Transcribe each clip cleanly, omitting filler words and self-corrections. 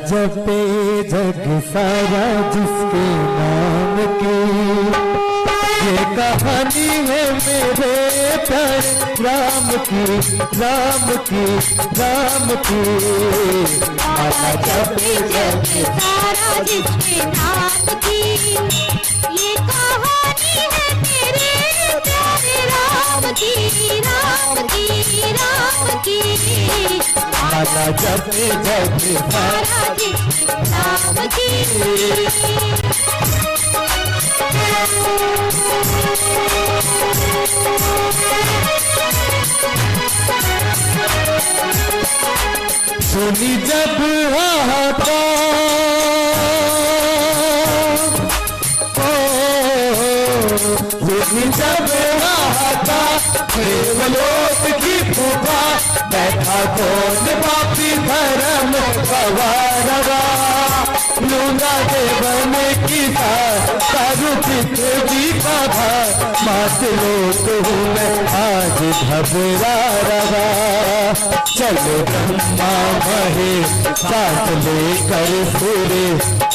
जपे जग सारा जिसके नाम की, ये कहानी है मेरे प्यारे राम की, राम की, राम की। माला जपे जग सारा जिसके नाम की, ये कहानी है मेरे प्यारे राम की, राम की, राम की। माला जपे जग सारा जिसके नाम की। सुनी जब हाहाकार, सुनी जब हाहाकार, देवलोक की पुकार, बैठा कौन पापी धर्म गवारवा, लूंगा देवन की तारू पृथ्वी का भार, मात लोक हूँ मैं आज घबरा रहा। चलो ब्रह्मा महेश साथ लेकर सूर्य,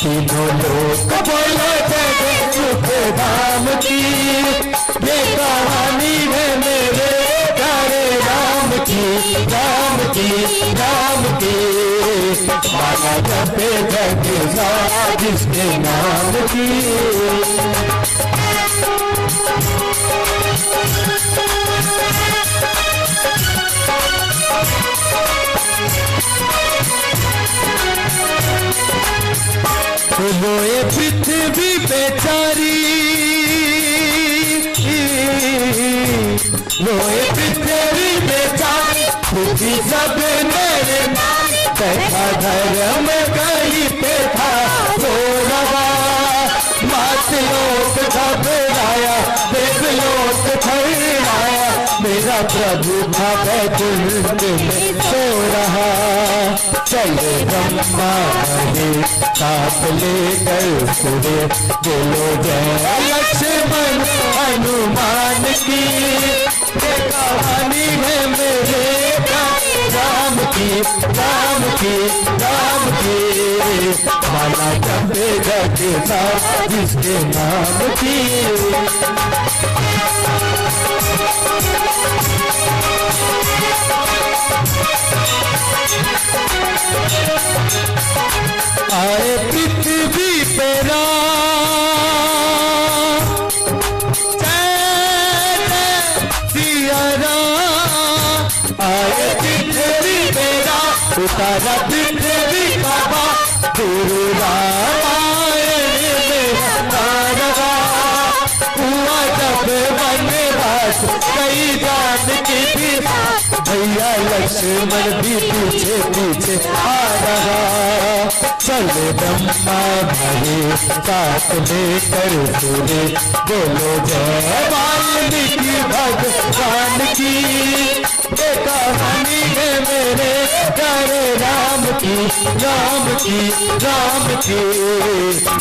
तीनों लोग बोलो जय सुख धाम की, ये कहानी है मेरे प्यारे राम की, राम की, राम की। माला जपे जग सारा जिसके नाम की। रोए पृथ्वी बेचारी, रोए पृथ्वी बेचारी, खुदी सब मेरे नाम, बैठा धर्म कहीं पे था सो रहा, मात लोक घबराया, देव लोक ठहराया, मेरा प्रभु था बैकुंठ में सो रहा। चले ब्रह्मा महेश साथ लेकर सूर्य, बोलो जय लक्ष्मण हनुमान की, ये कहानी है मेरे राम की, राम की, राम की। माला जपे जग सारा जिसके नाम की। आए पृथ्वी पे राम, जय सिया राम, आए पृथ्वी पे राम, उतारा पृथ्वी का भार, गुरु रामायण में तारवा, हुआ जब वनवास कई जान की भी, भैया लक्ष्मण भी पीछे पीछे आ रहा। चले ब्रह्मा महेश साथ लेकर सूर्य, बोलो जय वाल्मीकि भगवान की, ये कहानी है मेरे प्यारे राम की, राम की, राम की।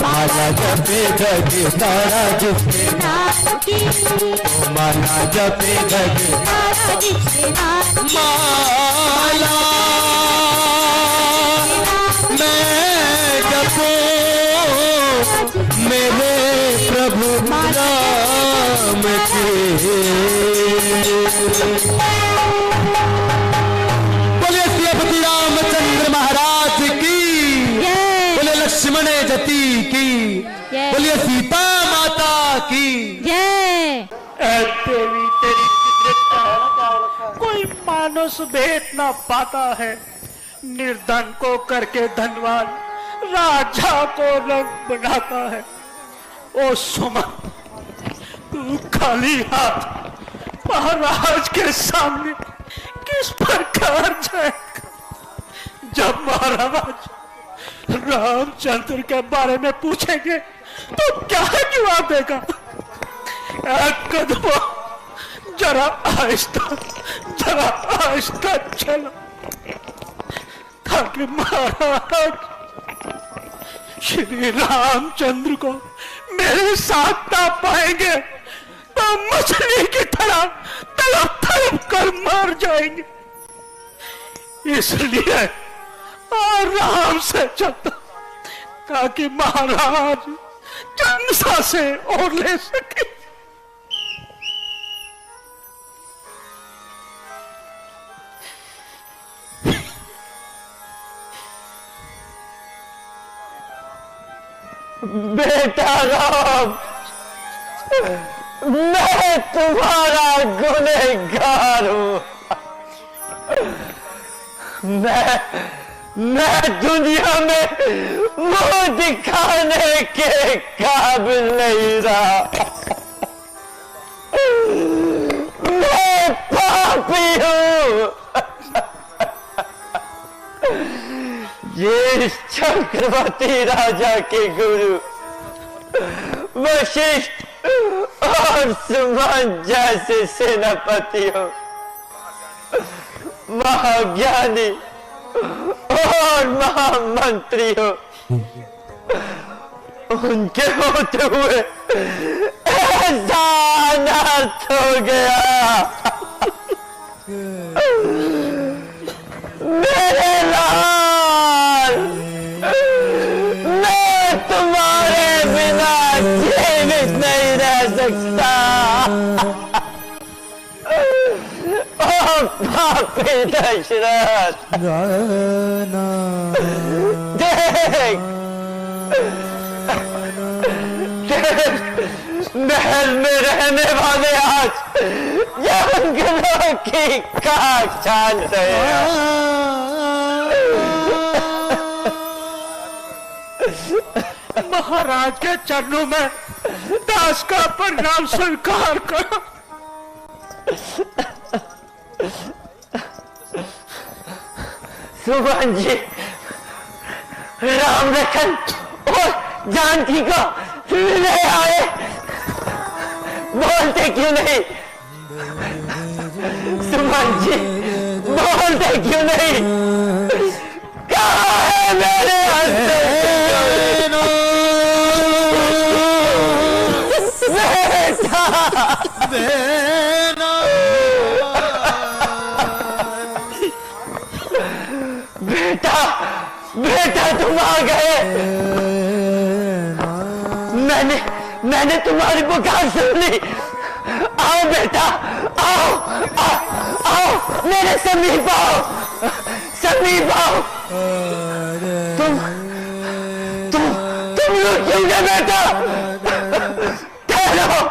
माला जपे जग सारा जिसके नाम की, माला जपे जग सारा जिसके नाम की। माला मैं जपो मेरे प्रभु राम की। बोले श्रीपति रामचंद्र महाराज की, बोले लक्ष्मण जति की, बोलिए सीता माता की जय। देवी तेरी कोई मानुष भेद न पाता है, निर्धन को करके धनवान, राजा को रंग बनाता है। ओ सुमन, तू खाली हाथ महाराज के सामने किस प्रकार जाएगा? जब महाराज रामचंद्र के बारे में पूछेंगे तो क्या जवाब देगा? कदमों जरा आहिस्ता चलो, ताकि महाराज श्री रामचंद्र को मेरे साथ ना पाएंगे तो मछली की तरह तड़प तड़प कर मर जाएंगे। इसलिए आराम से चलता ताकि महाराज चंद सांसें और ले सके। बेटा राम, मैं तुम्हारा गुनहगार हूं। मैं दुनिया में मुंह दिखाने के काबिल नहीं रहा। मैं पापी हूं। ये चक्रवर्ती राजा के गुरु वशिष्ठ और सुमन जैसे सेनापतियों, महाज्ञानी और महामंत्रियों, उनके होते हुए ऐसा अनर्थ हो गया। मेरे लाल, मैं तुम्हारे बिना जीवित नहीं रह सकता। ओ पापी दशरथ, देख, महल में रहने वाले आज जंगलों की खाक छान रहे हैं। महाराज के चरणों में दास का परिणाम स्वीकार करो। सुमन जी राम लखन और जानकी को ले आए, बोलते क्यों नहीं? सुमन जी बोलते क्यों नहीं? कहाँ है मेरे हस्ते? बेटा, बेटा तुम आ गए। मैंने तुम्हारी पुकार सुन ली। आओ बेटा, आओ, आओ, आओ, मेरे समीप आओ, समीप आओ। तुम रुक क्यों गए बेटा? ठहरो,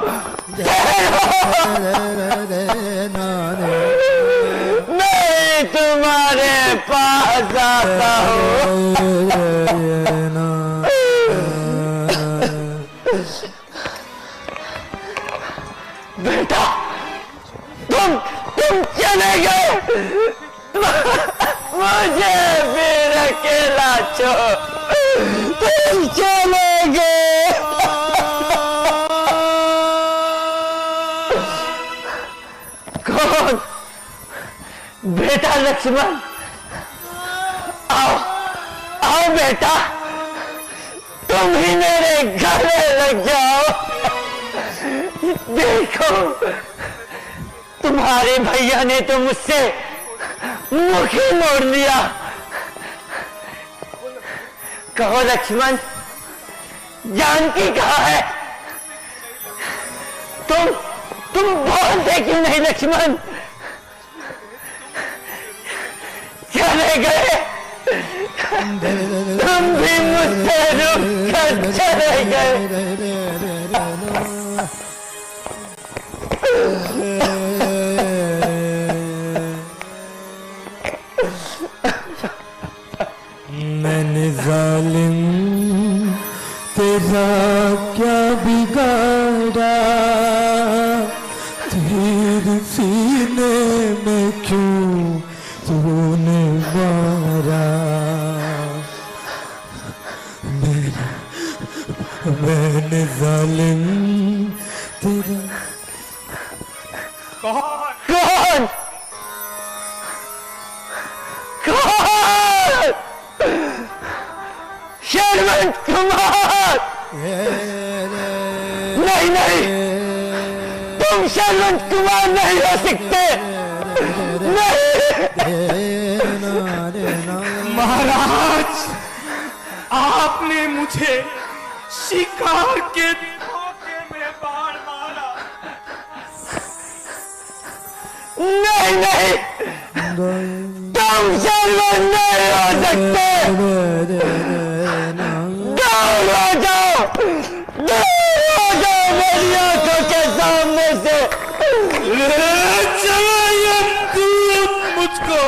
ठहरो। मैं तुम्हारे पास आता हूँ। बेटा, तुम चले गए, मुझे फिर अकेला छोड़ तुम चले गए। कौन? बेटा लक्ष्मण, आओ, आओ बेटा, तुम ही मेरे गले लग जाओ। देखो, तुम्हारे भैया ने तो मुझसे मुख ही मोड़ लिया। कहो लक्ष्मण, जानकी कहाँ है? तुम बोलते क्यों नहीं लक्ष्मण? चले गए, तुम भी मुझसे रुक कर चले गए। मैंने जालिम तेरा क्या बिगाड़ा, तेरे सीने में क्यों तूने मारा। मैंने जालिम तेरा कौन? शर्मंत कुमार! नहीं नहीं, तुम शर्मंत कुमार नहीं हो सकते। नहीं, महाराज, आपने मुझे शिकार के धोखे में बाण मारा। नहीं नहीं, तुम शर्मा नहीं हो सकते। दूर हो जाओ, दूर हो जाओ मेरी आंखों के सामने से। चलो मुझको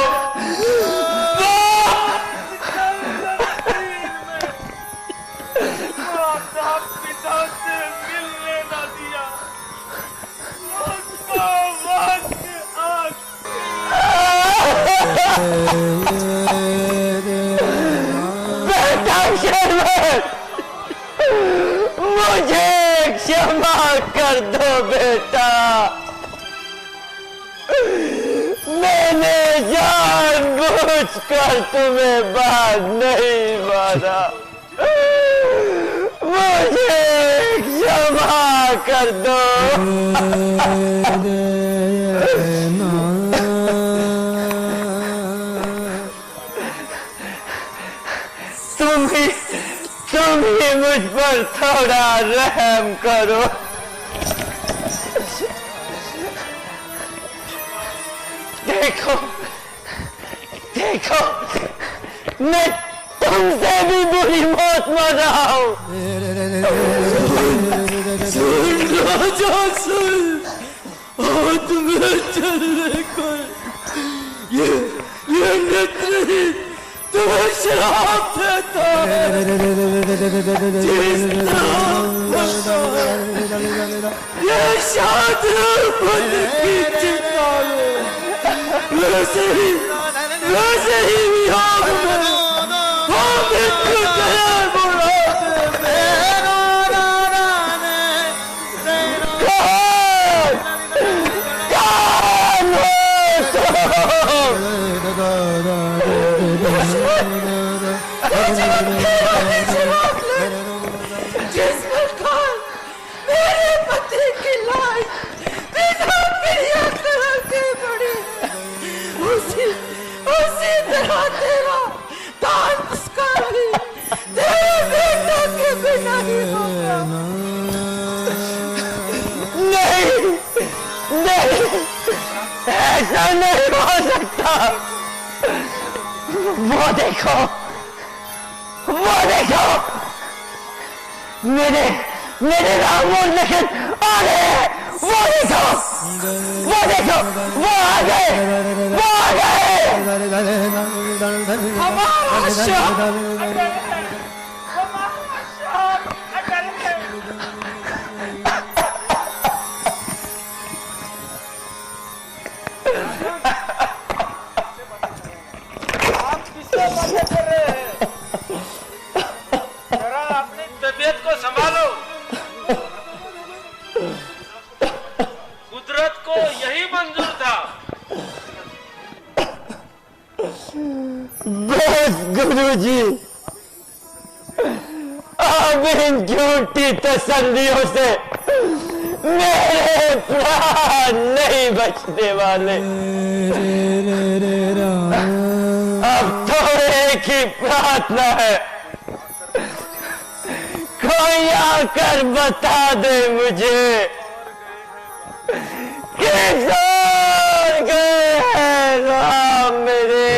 पिता से मिलने न दिया, उसका वक्त बेटा शर्मन, मुझे क्षमा कर दो बेटा। मैंने जानबूझकर तुम्हें बात नहीं मारा, मुझे क्षमा कर दो। तुम ही मुझ पर थोड़ा रहम करो। देखो देखो, मैं तुमसे भी बुरी मौत मर रहा हूँ। सुन राजा सुन, तुम्हें चलने को ये नेत्र ही तुम्हें श्राप देता है। ये शाद की चिंता में वैसे ही विहार में हम एक जय बुलाते जिस प्रकार मेरे पति की लाश बिना क्रिया करके पड़ी, उसी तरह तेरा दान संस्कार भी तेरे बेटा के बिना ही होगा। नहीं नहीं, ऐसा नहीं हो सकता। वो देखो, मेरे राम और लखन आ गए हैं। वो देखो, वो आ गए। हमारा जरा अपनी तबीयत को संभालो। कुदरत को यही मंजूर था। बस गुरुजी, अब इन झूठी तसल्लियों से मेरे प्राण नहीं बचने वाले। अब तो एक ही प्रार्थना है, कोई आकर बता दे मुझे कि सो गए हैं राम मेरे,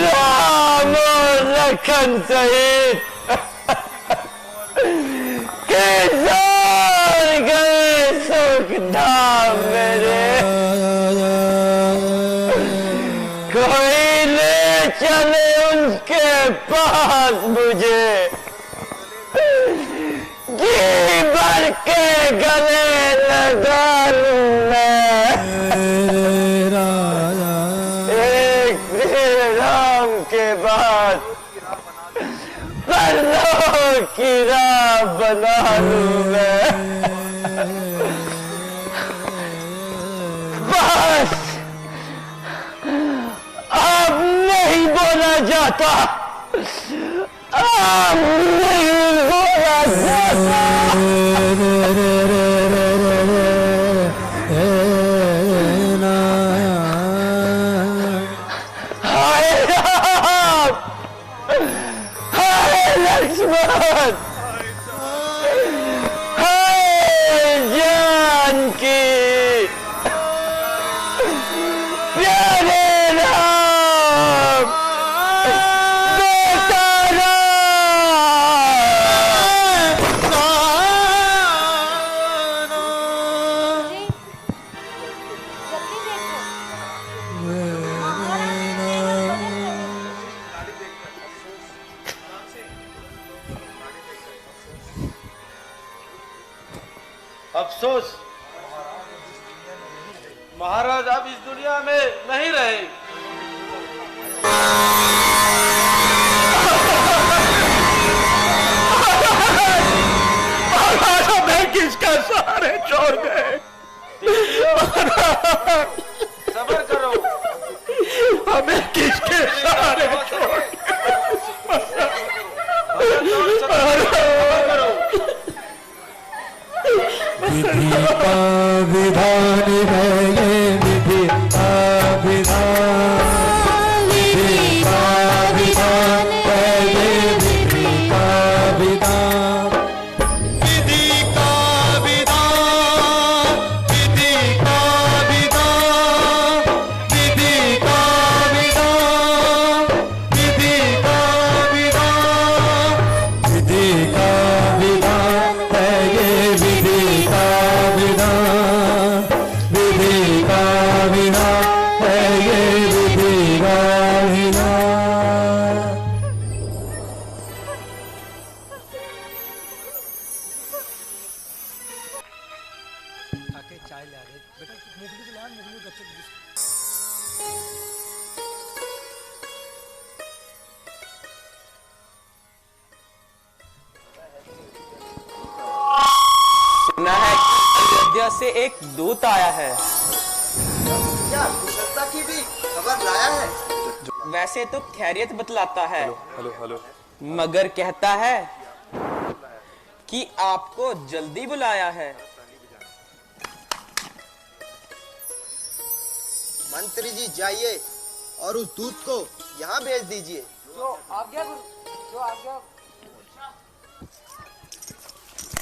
राम और लखन सहित कि सो गए सुख धाम मेरे। कोई ले चले उनके पास मुझे, जी भर के गले लगा लूं मैं। एक श्री राम के बाद परलोक की राह बना लूं मैं। बस अब नहीं बोला जाता, अब नहीं बोला जाता। हाय की प्यारे राम, बेटा अफसोस महाराज अब इस दुनिया में नहीं रहे। हमें किसका सहारे छोड़ गए? सब्र करो। हमें किसके सहारे छोड़ विधि का विधान है ये, विधि का विधान, विधि का विधान है ये, विधि का विधान, विधि का विधान, विधि का विधान, विधि का विधान, विधि का विधान, विधि का विधान है ये, विधि का विधान, विधि का विधान है ये, विधि का विधान। सुना है कि अयोध्या से एक दूत आया है। क्या कुशलता की भी खबर लाया है? वैसे तो खैरियत बतलाता है, मगर कहता है कि आपको जल्दी बुलाया है। मंत्री जी जाइए और उस दूत को यहाँ भेज दीजिए।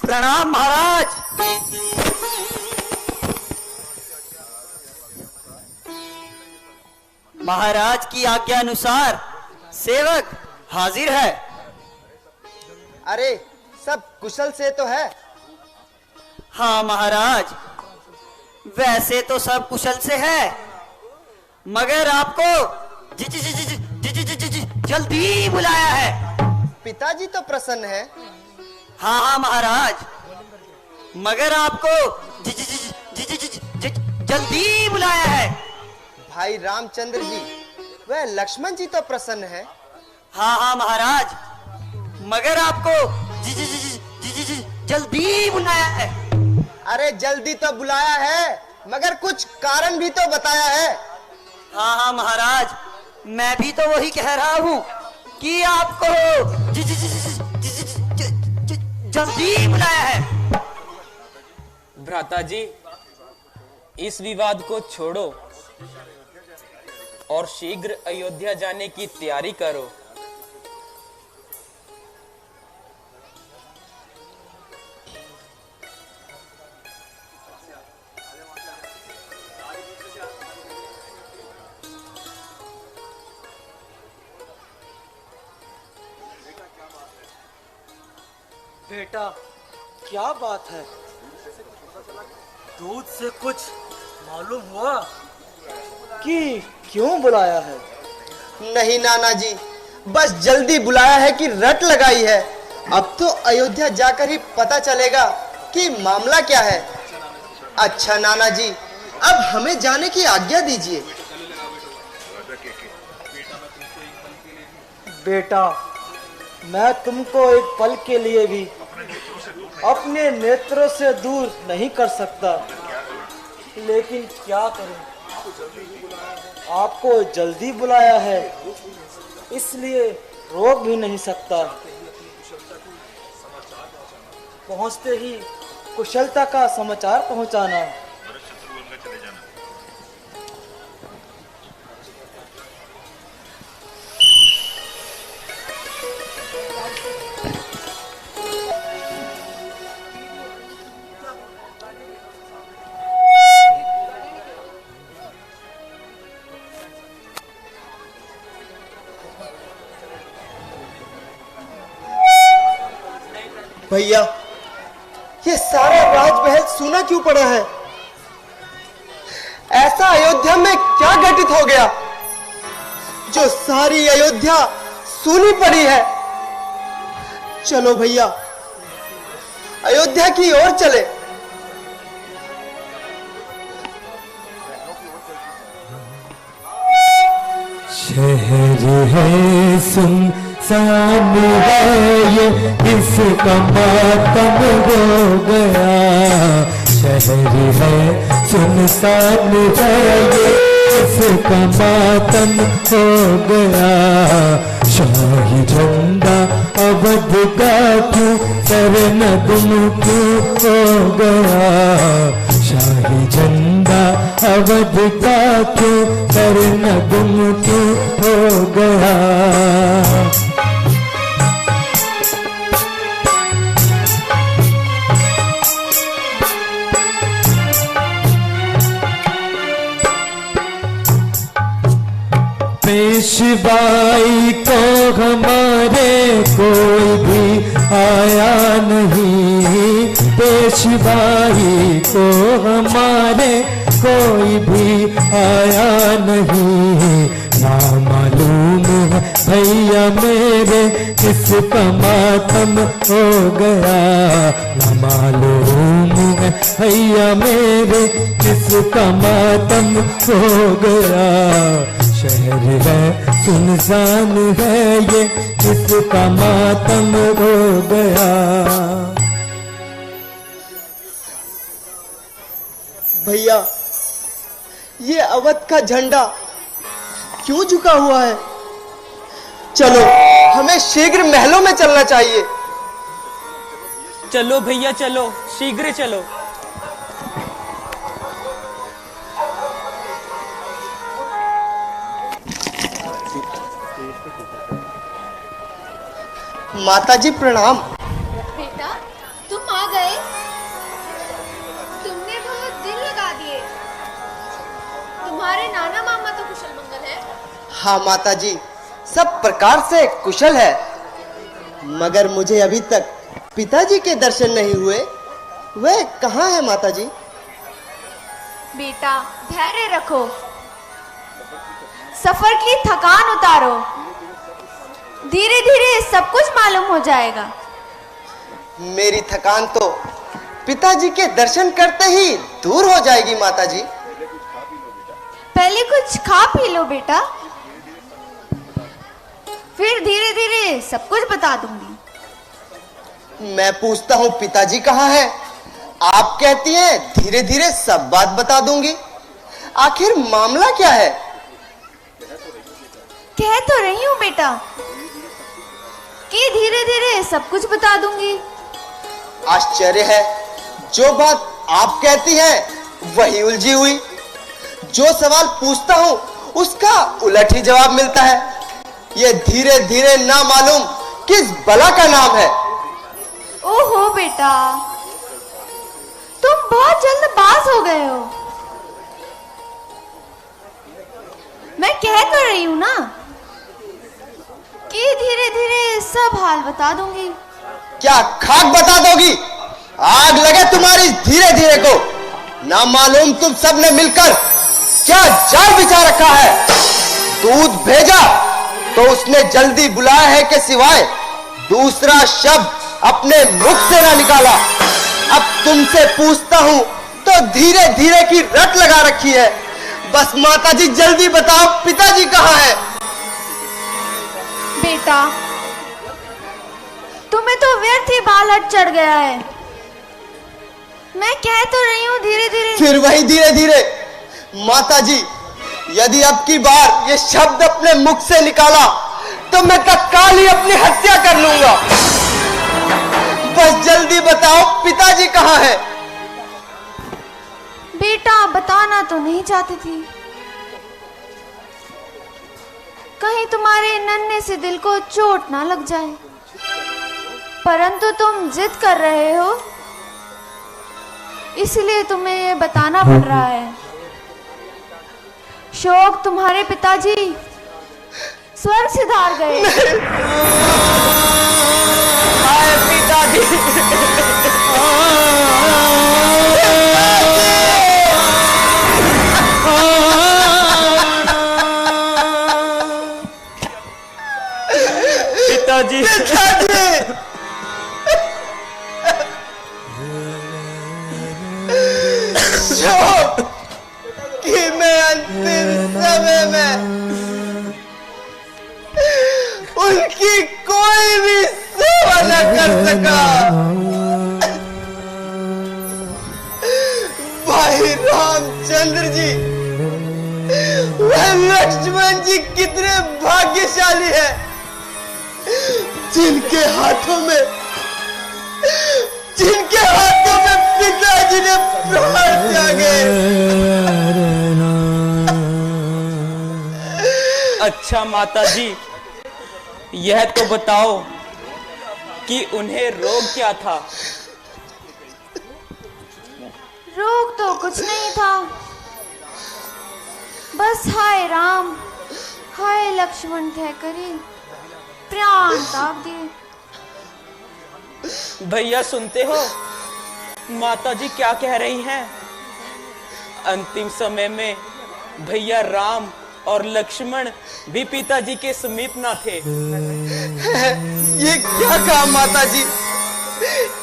प्रणाम महाराज। महाराज की आज्ञा अनुसार सेवक हाजिर है। अरे सब कुशल से तो है? हाँ महाराज, वैसे तो सब कुशल से है, मगर आपको जल्दी बुलाया है। पिताजी तो प्रसन्न है। हाँ हाँ महाराज, मगर आपको जल्दी बुलाया है। भाई रामचंद्र जी वह लक्ष्मण जी तो प्रसन्न है। हाँ हाँ महाराज, मगर आपको जल्दी बुलाया है। अरे जल्दी तो बुलाया है, मगर कुछ कारण भी तो बताया है। हाँ हाँ महाराज, मैं भी तो वही कह रहा हूँ कि आपको जल्दी बुलाया है। भ्राता जी, इस विवाद को छोड़ो और शीघ्र अयोध्या जाने की तैयारी करो। बेटा क्या बात है? दूध से कुछ मालूम हुआ कि क्यों बुलाया है? नहीं नाना जी, बस जल्दी बुलाया है कि रट लगाई है। अब तो अयोध्या जाकर ही पता चलेगा कि मामला क्या है। अच्छा नाना जी, अब हमें जाने की आज्ञा दीजिए। बेटा, मैं तुमको एक पल के लिए भी अपने नेत्रों से दूर नहीं कर सकता, लेकिन क्या करूं, आपको जल्दी बुलाया है, इसलिए रोक भी नहीं सकता। पहुंचते ही कुशलता का समाचार पहुंचाना। भैया, ये सारा राजमहल सूना क्यों पड़ा है? ऐसा अयोध्या में क्या घटित हो गया जो सारी अयोध्या सूनी पड़ी है? चलो भैया, अयोध्या की ओर चले। शहर है सुनसान है ये, इसका मातम हो गया। शहर है सुनसान है ये, इसका मातम हो गया। शाही झंडा अवध का क्यों सरन गुम क्यों हो गया। शाही झंडा अवध का क्यों सरन गुम क्यों हो गया। पेशवाई को हमारे कोई भी आया नहीं। पेशवाई को हमारे कोई भी आया नहीं। ना मालूम है भैया मेरे किसका मातम हो गया। ना मालूम है भैया मेरे किसका मातम हो गया। शहर है सुनसान है ये, इसका मातम हो गया। भैया, ये अवध का झंडा क्यों झुका हुआ है? चलो, हमें शीघ्र महलों में चलना चाहिए। चलो भैया चलो, शीघ्र चलो। माताजी प्रणाम। बेटा, तुम आ गए। तुमने बहुत दिल लगा दिए। तुम्हारे नाना मामा तो कुशल मंगल है? हाँ माताजी, सब प्रकार से कुशल है, मगर मुझे अभी तक पिताजी के दर्शन नहीं हुए। वे कहाँ है माताजी? बेटा, धैर्य रखो, सफर की थकान उतारो, धीरे धीरे सब कुछ मालूम हो जाएगा। मेरी थकान तो पिताजी के दर्शन करते ही दूर हो जाएगी माताजी। पहले कुछ खा पी लो बेटा, फिर धीरे धीरे सब कुछ बता दूंगी। मैं पूछता हूँ पिताजी कहाँ है? आप कहती हैं धीरे धीरे सब बात बता दूंगी। आखिर मामला क्या है? कह तो रही हूँ बेटा कि धीरे धीरे सब कुछ बता दूंगी। आश्चर्य है, जो बात आप कहती हैं वही उलझी हुई। जो सवाल पूछता हूँ उसका उलट ही जवाब मिलता है। ये धीरे धीरे ना मालूम किस बला का नाम है। ओहो बेटा, तुम बहुत जल्दबाज हो गए हो। मैं कह तो रही हूँ ना कि धीरे धीरे सब हाल बता दूंगी। क्या खाक बता दोगी? आग लगे तुम्हारी धीरे धीरे को। ना मालूम तुम सब ने मिलकर क्या जाल बिछा रखा है। दूध भेजा तो उसने जल्दी बुलाया है के सिवाय दूसरा शब्द अपने मुख से ना निकाला। अब तुमसे पूछता हूं तो धीरे धीरे की रट लगा रखी है। बस माताजी जल्दी बताओ, पिताजी कहाँ है? बेटा, तुम्हें तो व्यर्थ ही बालहट चढ़ गया है। मैं कह तो रही हूँ धीरे धीरे। फिर वही धीरे धीरे। माताजी, यदि अब की बार ये शब्द अपने मुख से निकाला तो मैं तत्काल ही अपनी हत्या कर लूंगा। बस जल्दी बताओ, पिताजी कहाँ है? बेटा, बताना तो नहीं चाहती थी, कहीं तुम्हारे नन्हे से दिल को चोट ना लग जाए, परंतु तुम जिद कर रहे हो, इसलिए तुम्हें ये बताना पड़ रहा है। शोक, तुम्हारे पिताजी स्वर्ग सिधार गए। हाय पिताजी। पिताजी कि मैं अंतिम समय में उनकी कोई भी सेवा न कर सका। भाई रामचंद्र जी, वह लक्ष्मण जी कितने भाग्यशाली है जिनके हाथों में पिताजी ने प्राण त्यागे। अच्छा माताजी, यह तो बताओ कि उन्हें रोग क्या था? रोग तो कुछ नहीं था, बस हाय राम हाय लक्ष्मण कहकर ही प्राण त्याग दिए। भैया सुनते हो माताजी क्या कह रही हैं? अंतिम समय में भैया राम और लक्ष्मण भी पिताजी के समीप न थे। ये क्या कहा माताजी?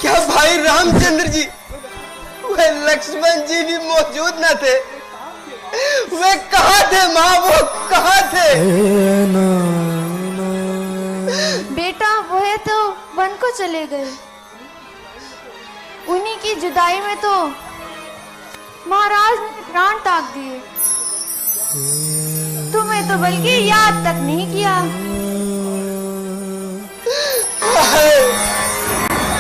क्या भाई रामचंद्र जी, वे लक्ष्मण जी भी मौजूद न थे? वे कहाँ थे माँ, वो कहाँ थे? बेटा वह तो वन को चले गए, उन्हीं की जुदाई में तो महाराज ने प्राण त्याग दिए। तुम्हें तो बल्कि याद तक नहीं किया।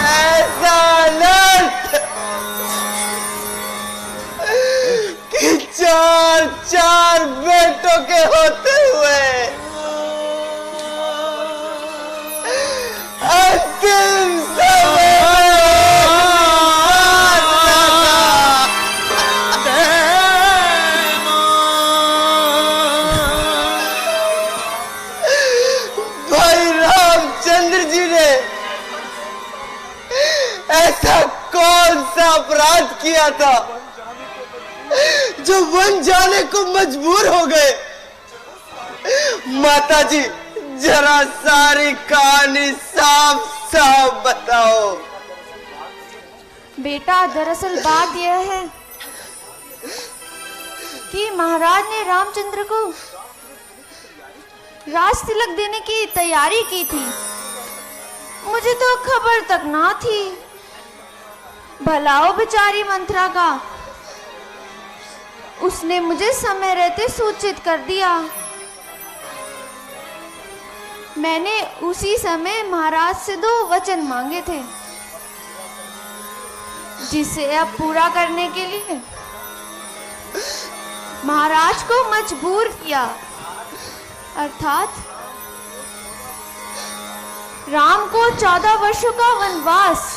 ऐसा अनर्थ कि चार बेटों के होते हुए अंतिम समय भाई रामचंद्र जी ने ऐसा कौन सा अपराध किया था जो वन जाने को मजबूर हो गए? माताजी, जरा सारी कहानी साफ साफ बताओ। बेटा दरअसल बात यह है कि महाराज ने रामचंद्र को राज तिलक देने की तैयारी की थी। मुझे तो खबर तक ना थी। भलाओ बेचारी मंत्रा का, उसने मुझे समय रहते सूचित कर दिया। मैंने उसी समय महाराज से 2 वचन मांगे थे, जिसे अब पूरा करने के लिए महाराज को मजबूर किया, अर्थात राम को 14 वर्षों का वनवास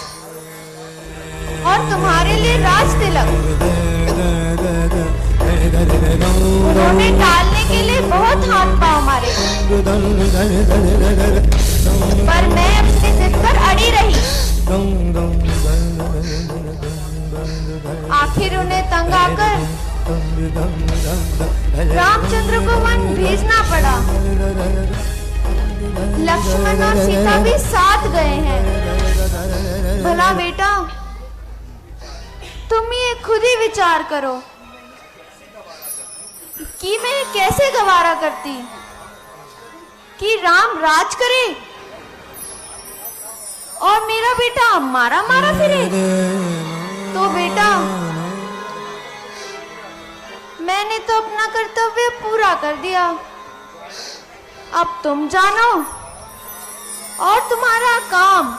और तुम्हारे लिए राज तिलक। उन्होंने टालने के लिए बहुत हाथ पांव मारे, पर मैं अपनी जिद पर अड़ी रही। आखिर उन्हें तंग आकर रामचंद्र को वन भेजना पड़ा। लक्ष्मण और सीता भी साथ गए हैं। भला बेटा, तुम ये खुद ही विचार करो कि मैं कैसे गवारा करती कि राम राज करे और मेरा बेटा मारा मारा फिरे। तो बेटा, मैंने तो अपना कर्तव्य पूरा कर दिया। अब तुम जानो और तुम्हारा काम।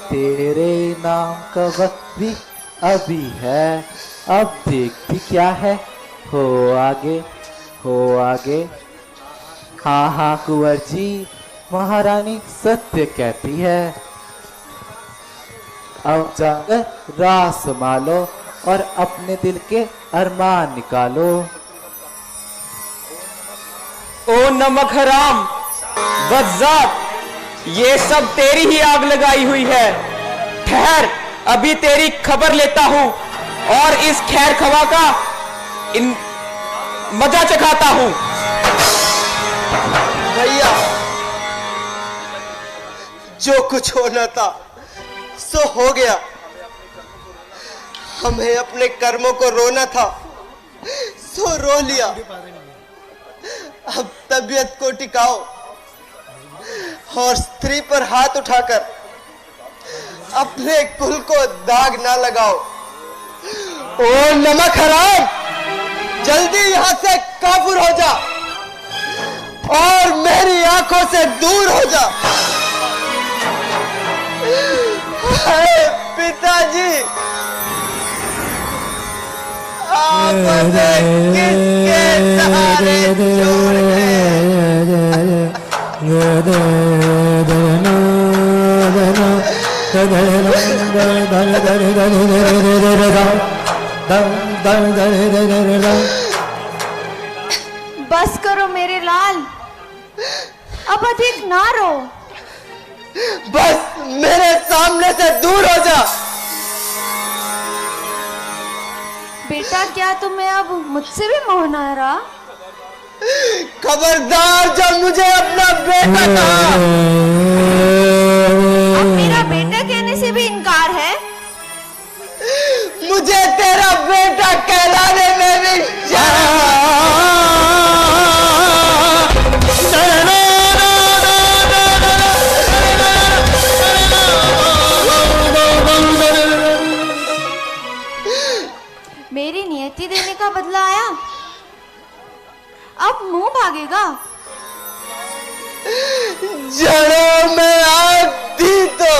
तेरे नाम का वक्त भी अभी है, अब देखती क्या है, हो आगे हो आगे। हाँ हाँ कुंवर जी, महारानी सत्य कहती है। अब जाकर राह संभालो और अपने दिल के अरमान निकालो। ओ नमक हराम बदजात, ये सब तेरी ही आग लगाई हुई है। ठहर, अभी तेरी खबर लेता हूं और इस खैर खवा का मजा चखाता हूं। भैया, जो कुछ होना था सो हो गया। हमें अपने कर्मों को रोना था सो रो लिया। अब तबीयत को टिकाओ और स्त्री पर हाथ उठाकर अपने कुल को दाग ना लगाओ। ओ नमक हराम, जल्दी यहां से काफुर हो जा और मेरी आंखों से दूर हो जा। पिताजी, आप हमें किसके सहारे छोड़ बस करो मेरे लाल, अब अधिक ना रो। बस मेरे सामने से दूर हो जा। बेटा, क्या तुम्हें अब मुझसे भी मोह न रहा? खबरदार, जब मुझे अपना बेटा कहा। अब मेरा बेटा कहने से भी इनकार है? मुझे तेरा बेटा कहलाने में भी शर्म। मेरी नियति देने का बदला आया, अब मुंह भागेगा। जड़ों में आग थी तो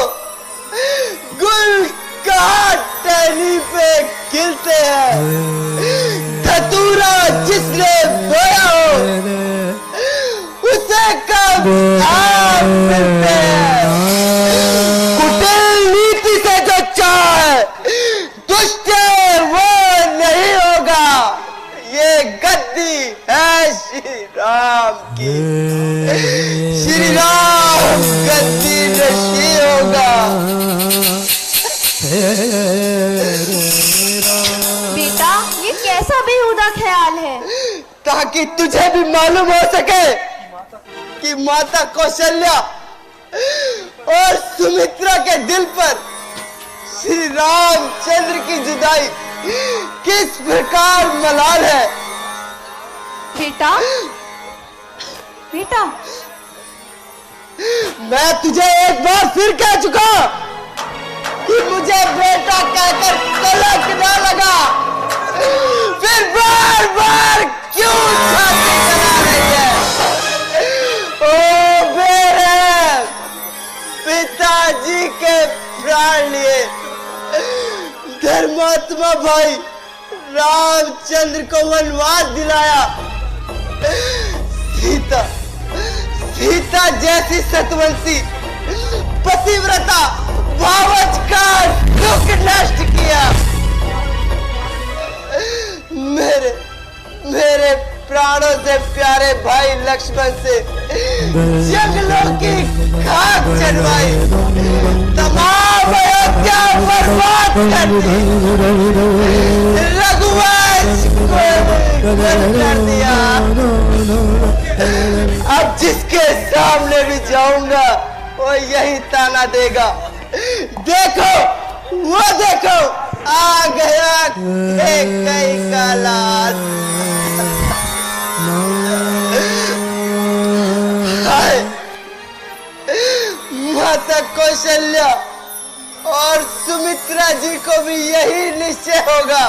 गुल काट टहनी पे खिलते हैं। धतूरा जिसने बोया हो उसे कब आप मिलते हैं। कुटिल नीति से जो चाहे दुष्ट वो नहीं होगा। ये गद्दी है श्री राम की। श्री राम गद्दी नहीं होगा। बेटा, ये कैसा बेहुदा ख्याल है? ताकि तुझे भी मालूम हो सके कि माता कौशल्या और सुमित्रा के दिल पर श्री रामचंद्र की जुदाई किस प्रकार मलाल है। बेटा, बेटा, मैं तुझे एक बार फिर कह चुका कि मुझे बेटा कहकर कलंक ना लगा। फिर बार बार क्यों छाती चला रही है? ओ मेरे पिताजी के प्राण लिए धर्मात्मा भाई रामचंद्र को वनवास दिलाया। सीता जैसी सतवंशी पतिव्रता भावच का दुख नष्ट किया। मेरे प्राणों से प्यारे भाई लक्ष्मण से जंगलों की खाक चढ़वाई। तमाम अयोध्या बर्बाद कर दी। रघुवंश को कर दिया। अब जिसके सामने भी जाऊंगा वो यही ताना देगा। देखो, वो देखो, आ गया कई का लाल। माता कौशल्या और सुमित्रा जी को भी यही निश्चय होगा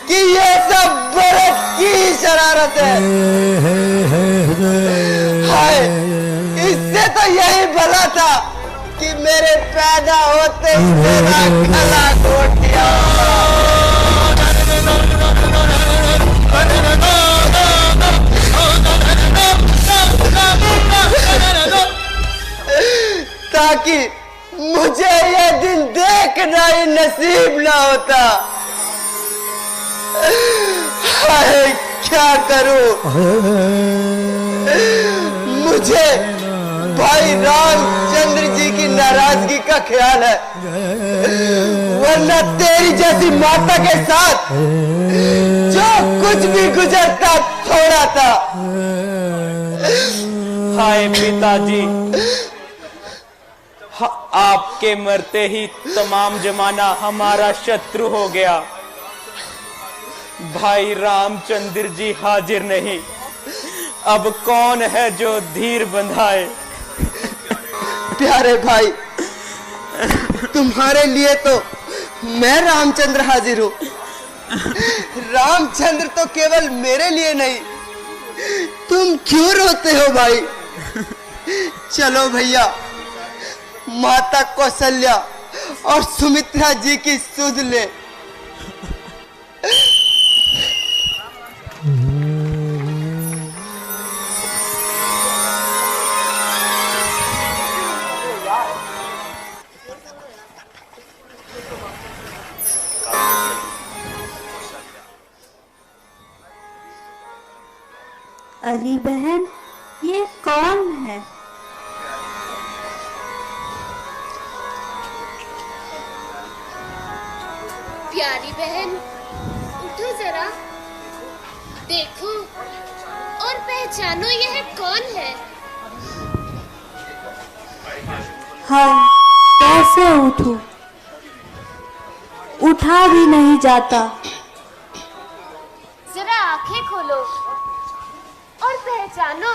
कि ये सब भरत की शरारत है। हाय, इससे तो यही भला था कि मेरे पैदा होते ही मेरा गला घोट दिया। ताकि मुझे ये दिन देखना ही नसीब ना होता। हाय, क्या करूं? मुझे भाई रामचंद्र जी की नाराजगी का ख्याल है, वरना तेरी जैसी माता के साथ जो कुछ भी गुजरता थोड़ा था। हाय पिताजी, आपके मरते ही तमाम जमाना हमारा शत्रु हो गया। भाई रामचंद्र जी हाजिर नहीं, अब कौन है जो धीर बंधाए। प्यारे भाई, तुम्हारे लिए तो मैं रामचंद्र हाजिर हूं। रामचंद्र तो केवल मेरे लिए नहीं, तुम क्यों रोते हो भाई? चलो भैया, माता कौशल्या और सुमित्रा जी की सुध ले। अली बहन, ये कौन है? प्यारी बहन, उठो जरा, देखो और पहचानो यह कौन है। हाय, कैसे उठूं? उठा भी नहीं जाता। जरा आंखें खोलो और पहचानो।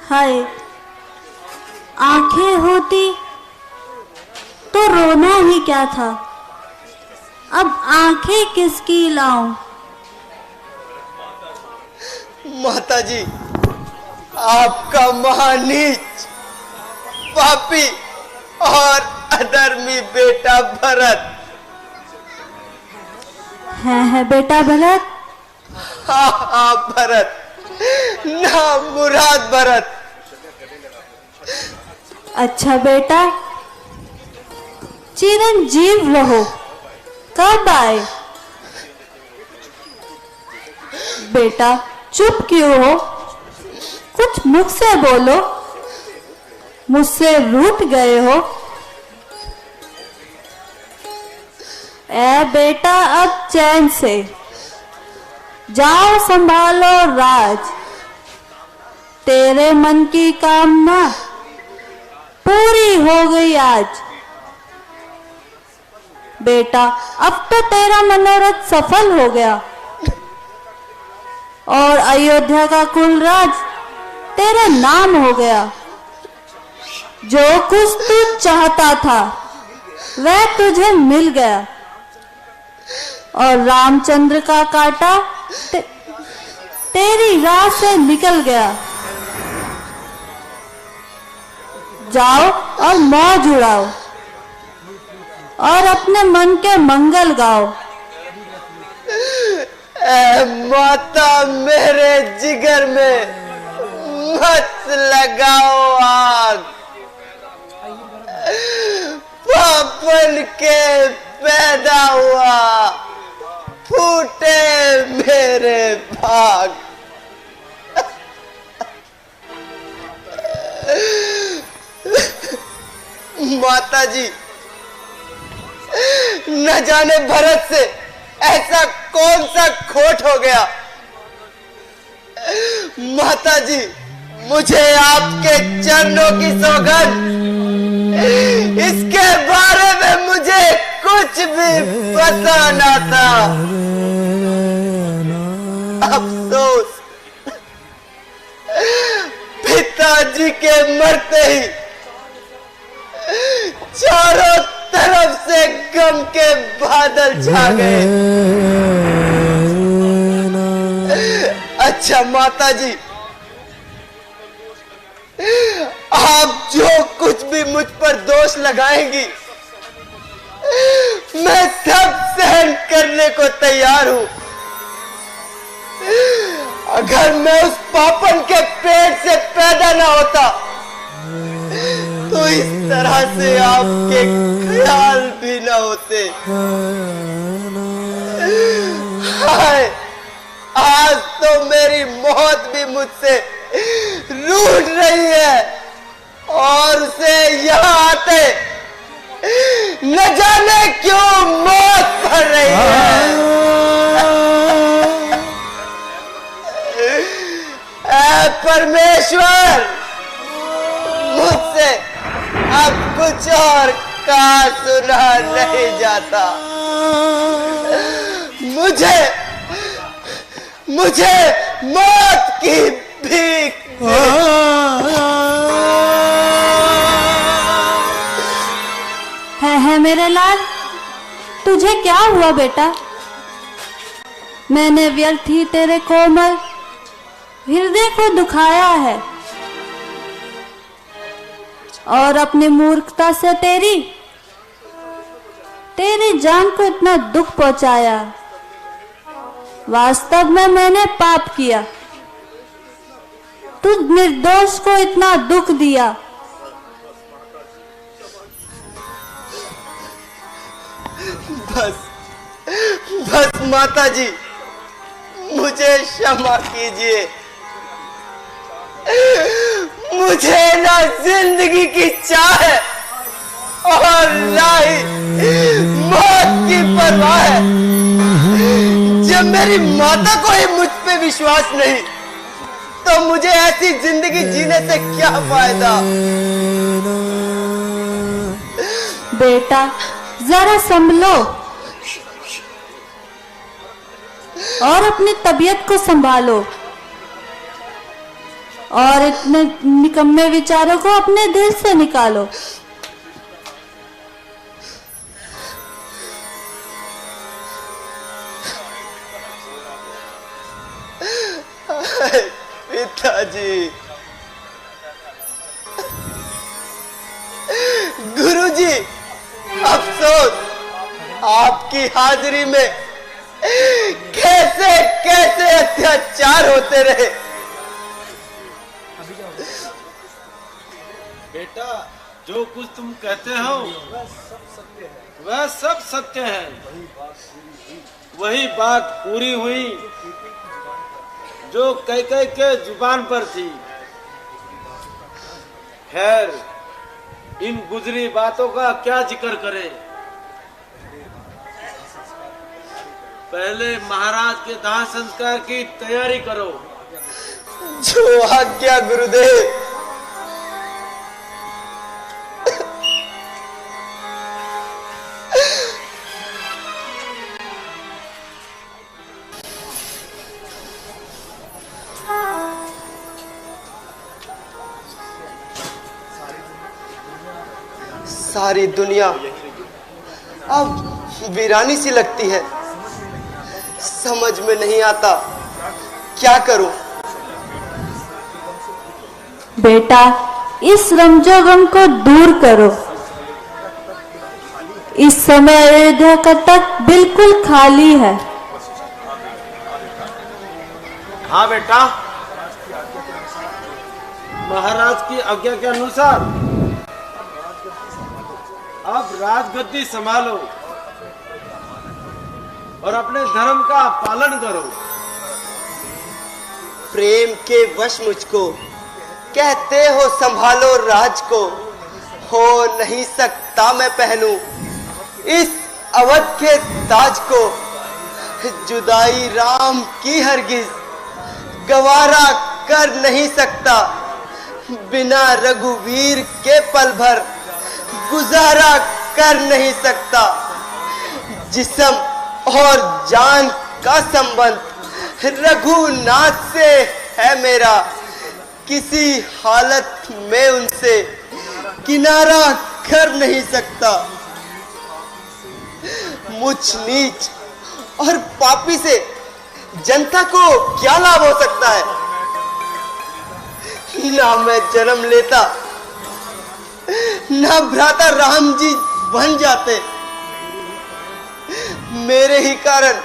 हाय, आंखें होती तो रोना ही क्या था, अब आंखें किसकी लाऊं? माता जी, आपका महानीच, पापी और अधर्मी बेटा भरत है बेटा भरत। हाँ भरत, ना मुराद भरत। अच्छा बेटा, चिरंजीव रहो। कब आए? बेटा चुप क्यों हो? कुछ मुख से बोलो, मुझसे रूठ गए हो? ए बेटा, अब चैन से जाओ, संभालो राज। तेरे मन की कामना पूरी हो गई आज। बेटा, अब तो तेरा मनोरथ सफल हो गया और अयोध्या का कुल राज तेरे नाम हो गया। जो कुछ तू चाहता था वह तुझे मिल गया और रामचंद्र का कांटा तेरी राह से निकल गया। जाओ और मौज उड़ाओ और अपने मन के मंगल गाओ। माता, मेरे जिगर में मत लगाओ आग। पापन के पैदा हुआ फूटे मेरे भाग। माता जी, न जाने भरत से ऐसा कौन सा खोट हो गया। माता जी, मुझे आपके चरणों की सौगंध, इसके बारे में मुझे कुछ भी पता ना था। अफसोस, पिताजी के मरते ही चारों तरफ से गम के बादल छा गए। अच्छा माता जी, आप जो कुछ भी मुझ पर दोष लगाएंगी, मैं सब सहन करने को तैयार हूं। अगर मैं उस पापन के पेट से पैदा ना होता तो इस तरह से आपके ख्याल भी ना होते। हाय, आज तो मेरी मौत भी मुझसे रूठ रही है और उसे यहाँ आते न जाने क्यों मौत पड़ रही है। ऐ परमेश्वर, मुझसे अब कुछ और कहा सुना नहीं जाता। मुझे मौत की भीख है मेरे लाल, तुझे क्या हुआ बेटा? मैंने व्यर्थ ही तेरे कोमल हृदय को दुखाया है और अपनी मूर्खता से तेरी जान को इतना दुख पहुंचाया। वास्तव में मैंने पाप किया, तुझ निर्दोष को इतना दुख दिया। बस माता जी, मुझे क्षमा कीजिए। मुझे ना जिंदगी की चाह है और ना ही मौत की परवाह है। जब मेरी माता को ही मुझ पे विश्वास नहीं, तो मुझे ऐसी जिंदगी जीने से क्या फायदा? बेटा जरा संभलो और अपनी तबीयत को संभालो और इतने निकम्मे विचारों को अपने दिल से निकालो। पिताजी, गुरुजी, अफसोस आपकी हाजिरी में कैसे कैसे अत्याचार होते रहे। बेटा, जो कुछ तुम कहते हो वह सब सत्य है। वही बात पूरी हुई जो कैकेयी के जुबान पर थी। खैर, इन गुजरी बातों का क्या जिक्र करें। पहले महाराज के दाह संस्कार की तैयारी करो। जो आज्ञा गुरुदेव। सारी दुनिया अब वीरानी सी लगती है। समझ में नहीं आता क्या करूं। बेटा, इस रमजोगम को दूर करो। इस समय अयोध्या का तख्त बिल्कुल खाली है। हाँ बेटा, महाराज की आज्ञा के अनुसार अब राजगद्दी संभालो और अपने धर्म का पालन करो। प्रेम के वश मुझको कहते हो संभालो राज को। हो नहीं सकता मैं पहनूं इस अवध के ताज को। जुदाई राम की हरगिज गवारा कर नहीं सकता। बिना रघुवीर के पल भर गुजारा कर नहीं सकता। जिस्म और जान का संबंध रघुनाथ से है मेरा। किसी हालत में उनसे किनारा कर नहीं सकता। मुझ नीच और पापी से जनता को क्या लाभ हो सकता है। ना मैं जन्म लेता, ना भ्राता राम जी बन जाते। मेरे ही कारण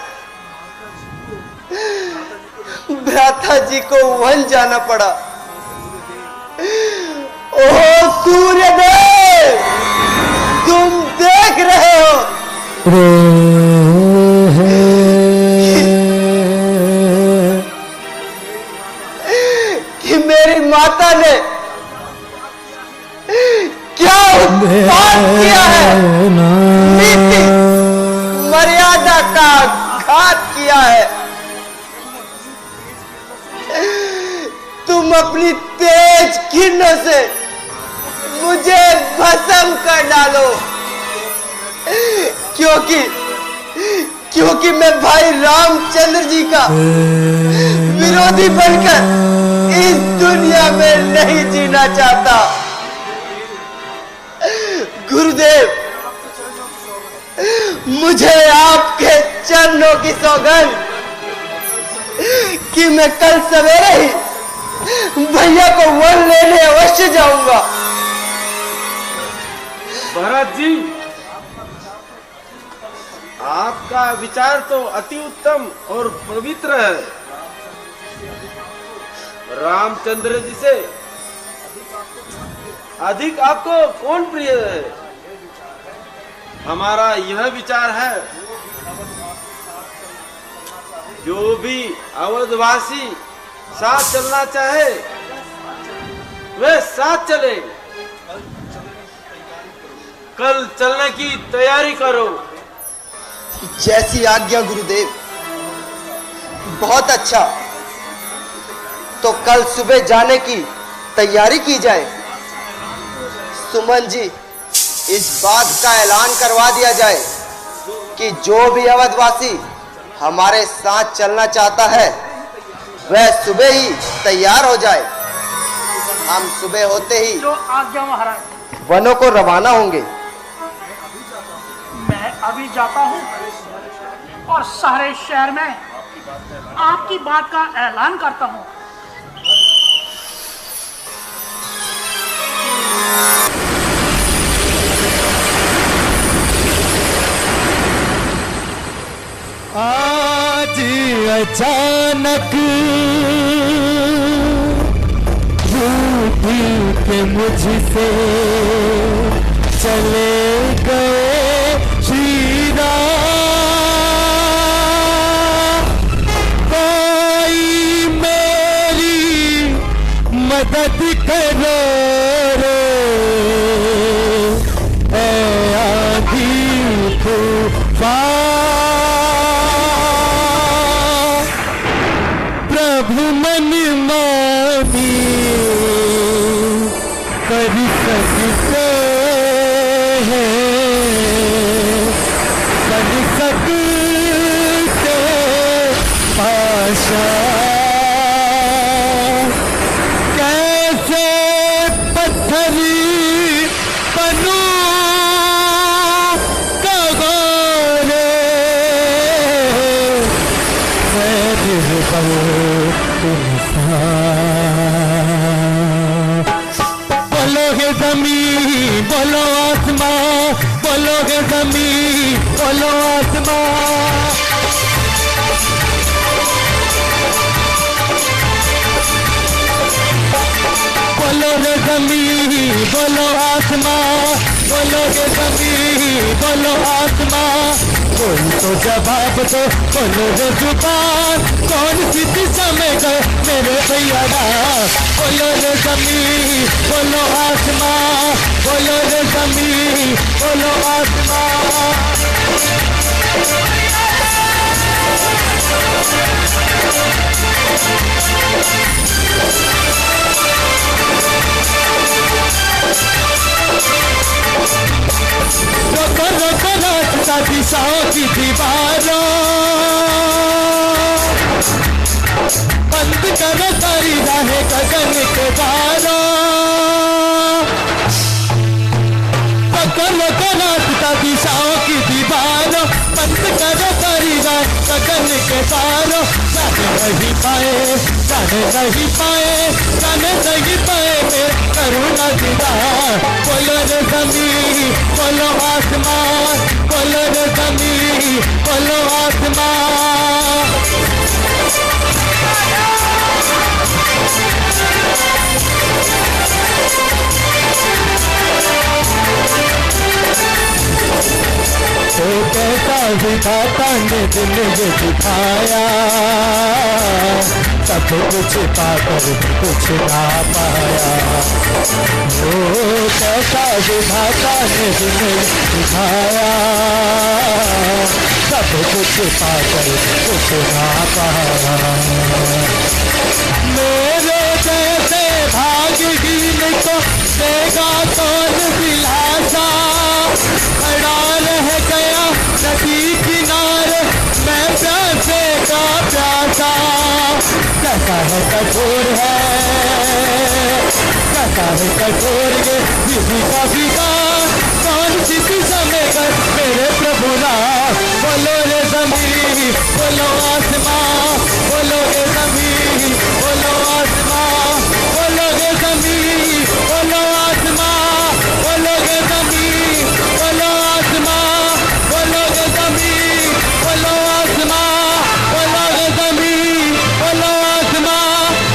भ्राता जी को वन जाना पड़ा। ओ सूर्यदेव, तुम देख रहे हो कि मेरी माता किरणों से मुझे भस्म कर डालो, क्योंकि मैं भाई रामचंद्र जी का विरोधी बनकर इस दुनिया में नहीं जीना चाहता। गुरुदेव, मुझे आपके चरणों की सौगंध कि मैं कल सवेरे ही भैया को वन लेने अवश्य जाऊंगा। भरत जी, आपका विचार तो अति उत्तम और पवित्र है। रामचंद्र जी से अधिक आपको कौन प्रिय है? हमारा यह विचार है, जो भी अवधवासी साथ चलना चाहे वह साथ चले। कल चलने की तैयारी करो। जैसी आज्ञा गुरुदेव। बहुत अच्छा, तो कल सुबह जाने की तैयारी की जाए। सुमन जी, इस बात का ऐलान करवा दिया जाए कि जो भी अवधवासी हमारे साथ चलना चाहता है वह सुबह ही तैयार हो जाए। हम सुबह होते ही जो आज्ञा महाराज। वनों को रवाना होंगे। मैं अभी जाता हूँ और सारे शहर में आपकी बात का ऐलान करता हूँ। आज अचानक रूठ के मुझसे चले गए श्री राम। कोई मेरी मदद करो रे, ऐ आंधी तूफान। प्रभु मन मानी कर सकते हैं, कर सकते पाशा। कैसे पत्थरी बनूं कगोरे, बोलो है जमीन, बोलो आसमां, बोलो है जमीन, बोलो आसमां। बोलो रे जमीन, बोलो आसमां, बोलो रे जमीन, बोलो आसमां। कोई तो जवाब दो, बोलो रे जुबान, कौन सी दिशा में गए मेरे भैया राम। बोलो रे जमीन, बोलो आसमां, बोलो रे जमीन, बोलो आसमां। रोको रोको रास्ता दिशाओं की दीवारों, बंद करो सारी राहें गगन के द्वारों। रोको रोको रास्ता दिशाओं की दीवारों, बंद करो सारी राहें गगन के द्वारों। जाने नहीं पाए, जाने नहीं पाए, जाने नहीं पाए मेरे करुणा दीदार। बोलो रे जमीन, बोलो आसमान, बोलो रे जमीन, बोलो आसमान। तो कैसा विधाता ने दिल ये दिखाया, सब कुछ पाकर भी कुछ ना पाया। ओ कैसा विधाता ने दिल दिखाया, सब कुछ पाकर भी कुछ ना पाया। मेरे जैसे भाग्यहीन है कठोर है, कहता है कठोर ये विधि का विकार, कौन सी दिशा में कर मेरे प्रभु राम। बोलो रे जमीन बोलो आसमां, बोलो रे जमीन बोलो आसमां, बोलो रे जमीन बोलो आसमां, बोलो रे जमीन बोलो आसमां, बोलो रे जमीन बोलो आसमां, बोलो रे जमीन बोलो आसमां,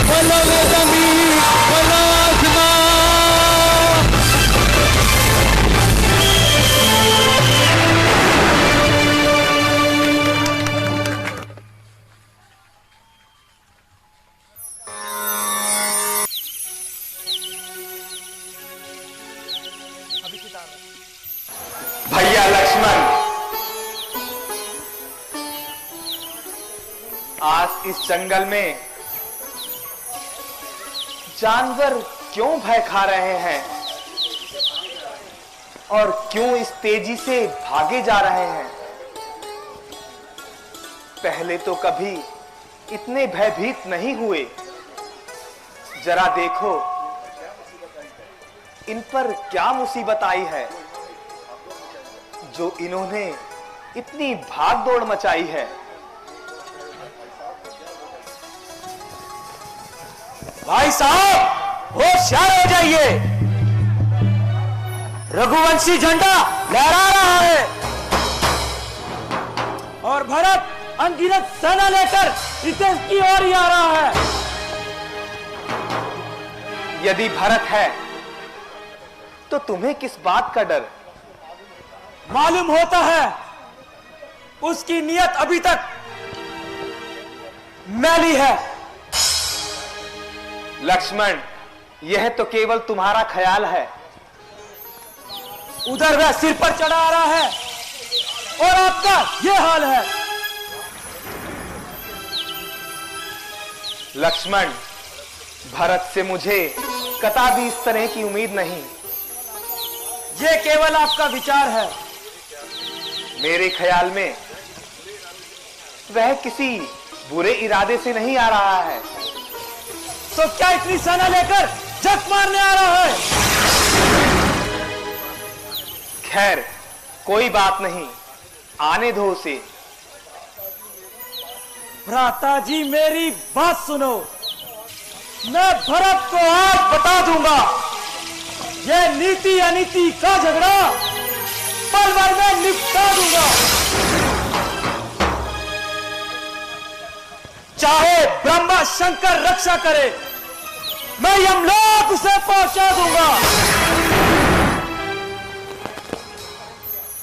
बोलो रे जमीन बोलो आसमां। भैया लक्ष्मण, आज इस जंगल में जानवर क्यों भय खा रहे हैं और क्यों इस तेजी से भागे जा रहे हैं? पहले तो कभी इतने भयभीत नहीं हुए। जरा देखो इन पर क्या मुसीबत आई है जो इन्होंने इतनी भाग दौड़ मचाई है। भाई साहब होशियार हो जाइए, रघुवंशी झंडा लहरा रहा है और भरत अनगिनत सेना लेकर रितेश की ओर ही आ रहा है। यदि भरत है तो तुम्हें किस बात का डर? मालूम होता है उसकी नीयत अभी तक मैली है। लक्ष्मण, यह तो केवल तुम्हारा ख्याल है। उधर वह सिर पर चढ़ा आ रहा है और आपका यह हाल है। लक्ष्मण, भरत से मुझे कदापि इस तरह की उम्मीद नहीं। यह केवल आपका विचार है। मेरे ख्याल में वह किसी बुरे इरादे से नहीं आ रहा है। तो क्या इतनी सेना लेकर जग मारने आ रहा है? खैर कोई बात नहीं, आने दो उसे। भ्राता जी मेरी बात सुनो, मैं भरत को आज बता दूंगा। यह नीति अनीति का झगड़ा पल भर में निपटा दूंगा। चाहे ब्रह्मा शंकर रक्षा करे, मैं यमलोक उसे पहुंचा दूंगा।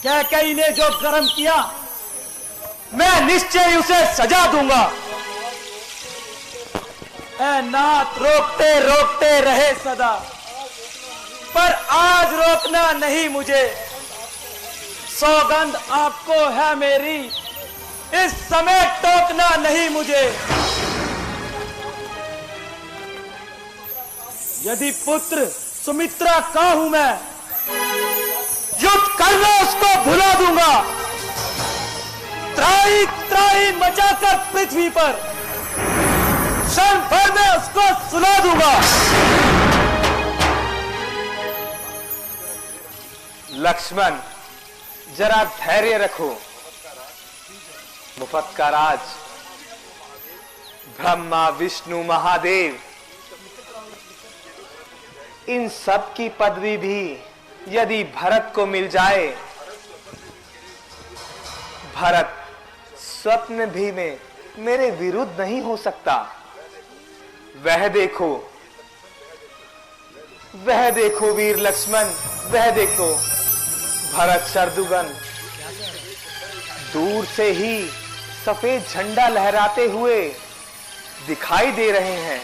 कैकेयी ने जो कर्म किया, मैं निश्चय उसे सजा दूंगा। ऐ नाथ रोकते रोकते रहे सदा, पर आज रोकना नहीं मुझे। सौगंध आपको है मेरी, इस समय टोकना नहीं मुझे। यदि पुत्र सुमित्रा का हूं मैं, युद्ध करना उसको भुला दूंगा। त्राही त्राही मचाकर पृथ्वी पर क्षण भर में उसको सुला दूंगा। लक्ष्मण, जरा धैर्य रखो। मुफ्त का राज ब्रह्मा विष्णु महादेव इन सब की पदवी भी यदि भरत को मिल जाए, भरत स्वप्न भी में मेरे विरुद्ध नहीं हो सकता। वह देखो वीर लक्ष्मण, वह देखो भरत शत्रुघ्न दूर से ही सफेद झंडा लहराते हुए दिखाई दे रहे हैं।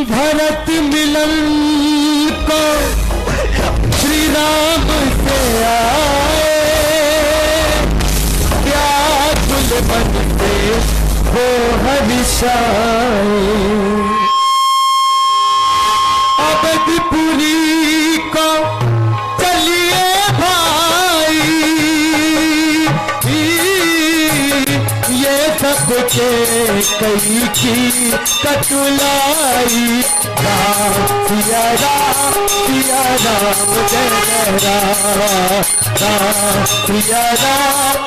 भरत मिलन को श्री राम से आए, व्याकुल मन से हो हर्षाए। अवधपुरी को चलिए भाई, ये सबके कई की कटुलाई। राम सिया राम सिया राम जय जय राम, राम सिया राम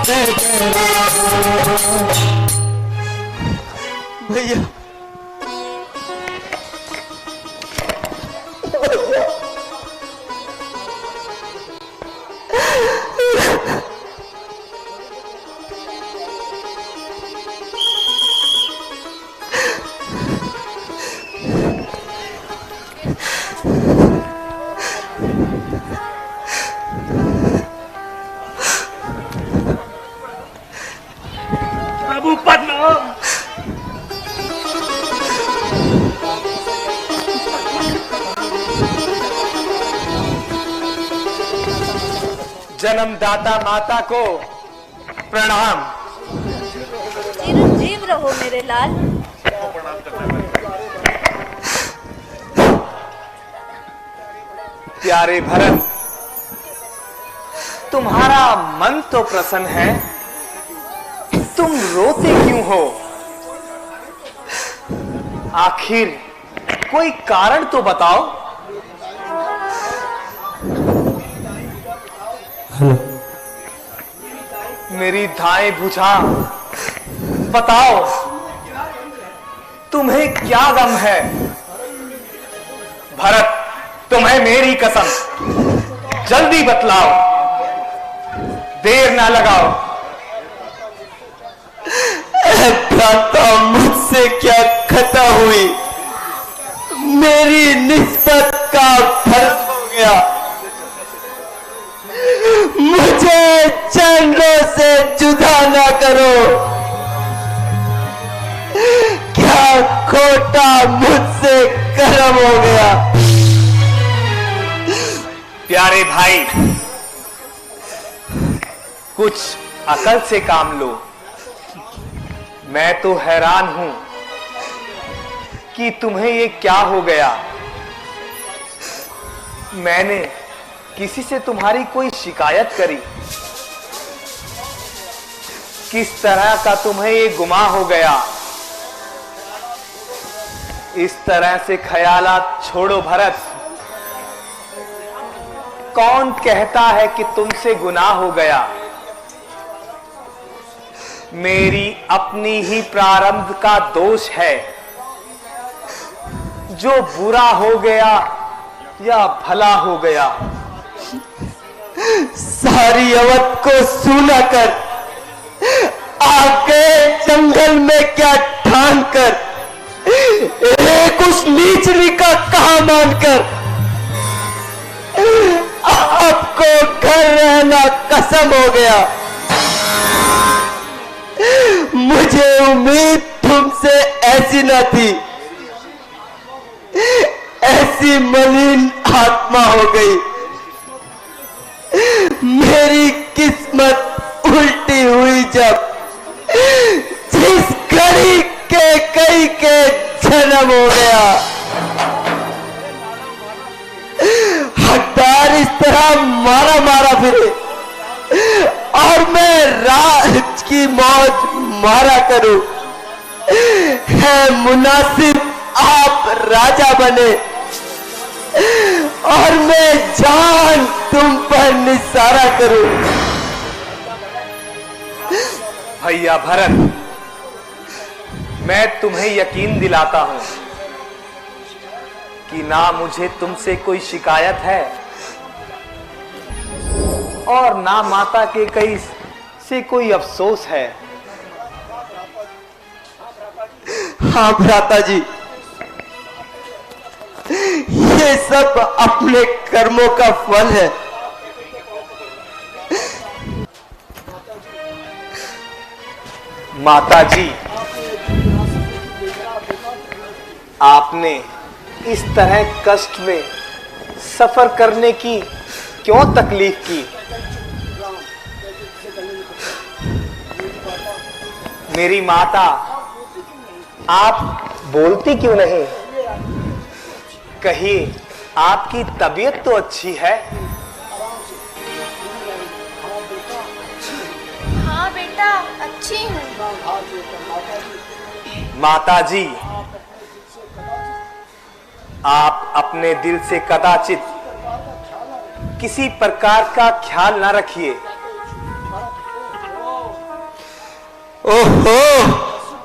जय जय राम। भैया प्रभु प्रणाम। जन्मदाता माता को प्रणाम। चिरंजीव रहो मेरे लाल। प्यारे भरत, तुम्हारा मन तो प्रसन्न है, तुम रोते क्यों हो? आखिर कोई कारण तो बताओ। मेरी धाएं बुझा, बताओ तुम्हें क्या गम है? भरत, तुम्हें मेरी कसम, जल्दी बतलाओ, देर ना लगाओ। भ्राता, मुझसे क्या खता हुई, मेरी निस्बत का फर्क हो गया। मुझे चंडों से जुदा ना करो, क्या खोटा मुझसे कर्म हो गया। प्यारे भाई, कुछ अकल से काम लो। मैं तो हैरान हूं कि तुम्हें ये क्या हो गया। मैंने किसी से तुम्हारी कोई शिकायत करी? किस तरह का तुम्हें ये गुमा हो गया? इस तरह से ख्यालात छोड़ो भरत। कौन कहता है कि तुमसे गुनाह हो गया? मेरी अपनी ही प्रारब्ध का दोष है। जो बुरा हो गया या भला हो गया, सारी अवध को सूना कर, आगे जंगल में क्या ठान कर, एक उस नीचली का कहा मानकर आपको घर रहना कसम हो गया। मुझे उम्मीद तुमसे ऐसी न थी, ऐसी मलिन आत्मा हो गई। मेरी किस्मत उल्टी हुई जब, जिस घड़ी के कई के जन्म हो गया। हकदार इस तरह मारा मारा फिरे और मैं राज की मौज मारा करूं। है मुनासिब आप राजा बने और मैं जान तुम पर निसारा करूं। भैया भरत, मैं तुम्हें यकीन दिलाता हूं कि ना मुझे तुमसे कोई शिकायत है और ना माता के कई से कोई अफसोस है। हाँ भ्राता जी, ये सब अपने कर्मों का फल है। माता जी, आपने इस तरह कष्ट में सफर करने की क्यों तकलीफ की? मेरी माता, आप बोलती क्यों नहीं? कहिए, आपकी तबीयत तो अच्छी है। हाँ बेटा, अच्छी हूँ। माता जी, आप अपने दिल से कदाचित किसी प्रकार का ख्याल ना रखिए। ओहो,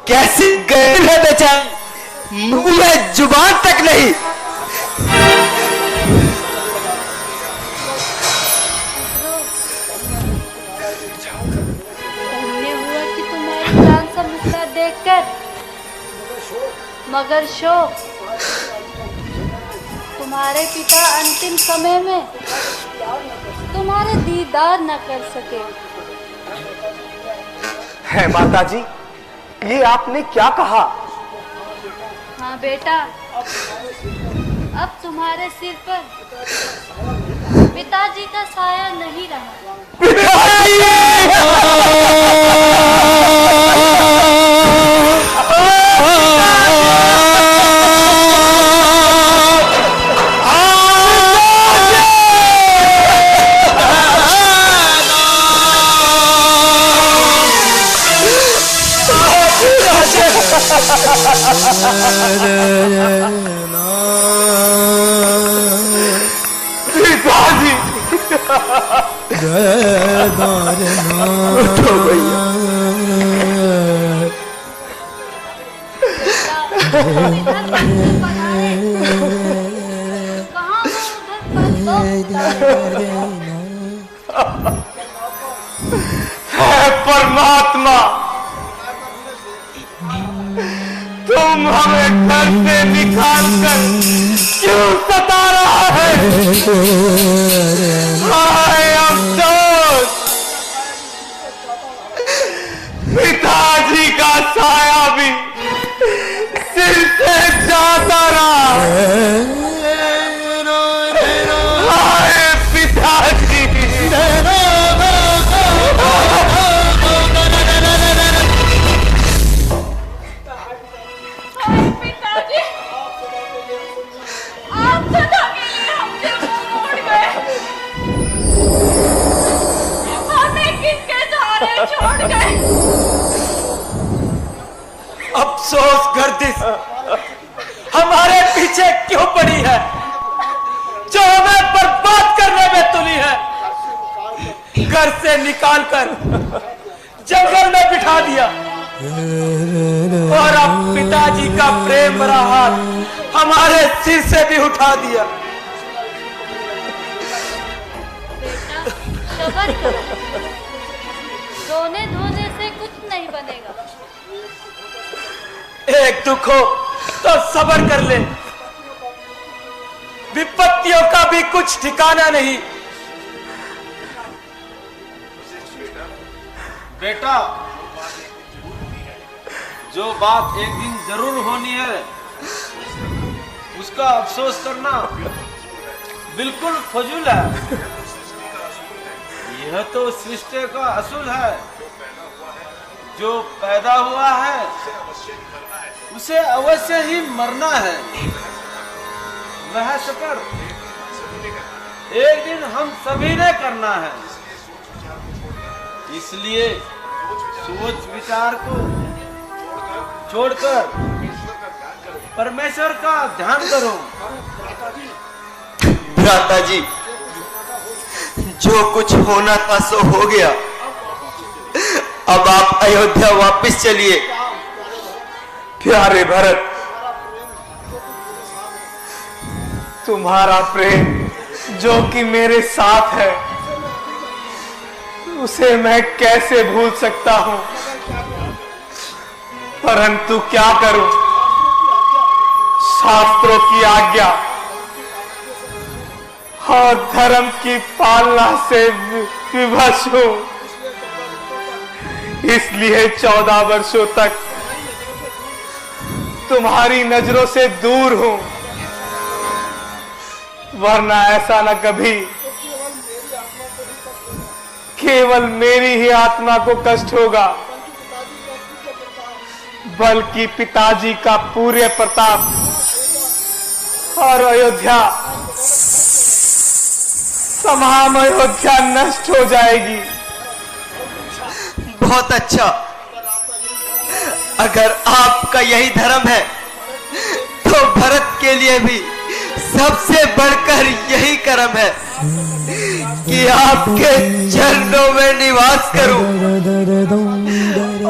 कैसी गैर है बेचारी, मुंह में जुबान तक नहीं। धन्य हुआ कि तुम्हारी जान समझता देखकर, मगर शोक तुम्हारे पिता अंतिम समय में तुम्हारे दीदार न कर सके। है माता जी, ये आपने क्या कहा? हाँ बेटा, अब तुम्हारे सिर पर पिताजी का साया नहीं रहा। उठो भैया। है परमात्मा, तुम हमें घर से निकाल कर क्यों सता रहा है? हाय अफसोस, पिताजी का साया भी सिर से जाता रहा। हाय पिताजी, पिताजी, आप सदा के लिए हमसे मुंह मोड़ गए। हमें किसके सहारे छोड़ गए? अफसोस गर्दिश हमारे पीछे क्यों पड़ी है, जो हमें बर्बाद करने में तुली है। घर से निकालकर जंगल में बिठा दिया और अब पिताजी का प्रेम भरा हाथ हमारे सिर से भी उठा दिया। बेटा, सब्र करो, रोने धोने से कुछ नहीं बनेगा। एक दुख हो तो सब्र कर ले, विपत्तियों का भी कुछ ठिकाना नहीं। बेटा, जो बात एक दिन जरूर होनी है, उसका अफसोस करना बिल्कुल फजूल है। यह तो सृष्टि का असूल है। जो पैदा हुआ है उसे अवश्य ही मरना है। वह सफर एक दिन हम सभी ने करना है। इसलिए सोच विचार को छोड़कर परमेश्वर का ध्यान करो। भ्राता जी, जो कुछ होना था सो हो गया। अब आप अयोध्या वापस चलिए। प्यारे भरत, तुम्हारा प्रेम जो कि मेरे साथ है, उसे मैं कैसे भूल सकता हूं? परंतु क्या करूं, शास्त्रों की आज्ञा और धर्म की पालना से विवश हूं। इसलिए 14 वर्षों तक तुम्हारी नजरों से दूर हूं। वरना ऐसा न कभी केवल मेरी ही आत्मा को कष्ट होगा, बल्कि पिताजी का पूरे प्रताप और अयोध्या, तमाम अयोध्या नष्ट हो जाएगी। बहुत अच्छा, अगर आपका यही धर्म है तो भरत के लिए भी सबसे बढ़कर यही कर्म है कि आपके चरणों में निवास करूं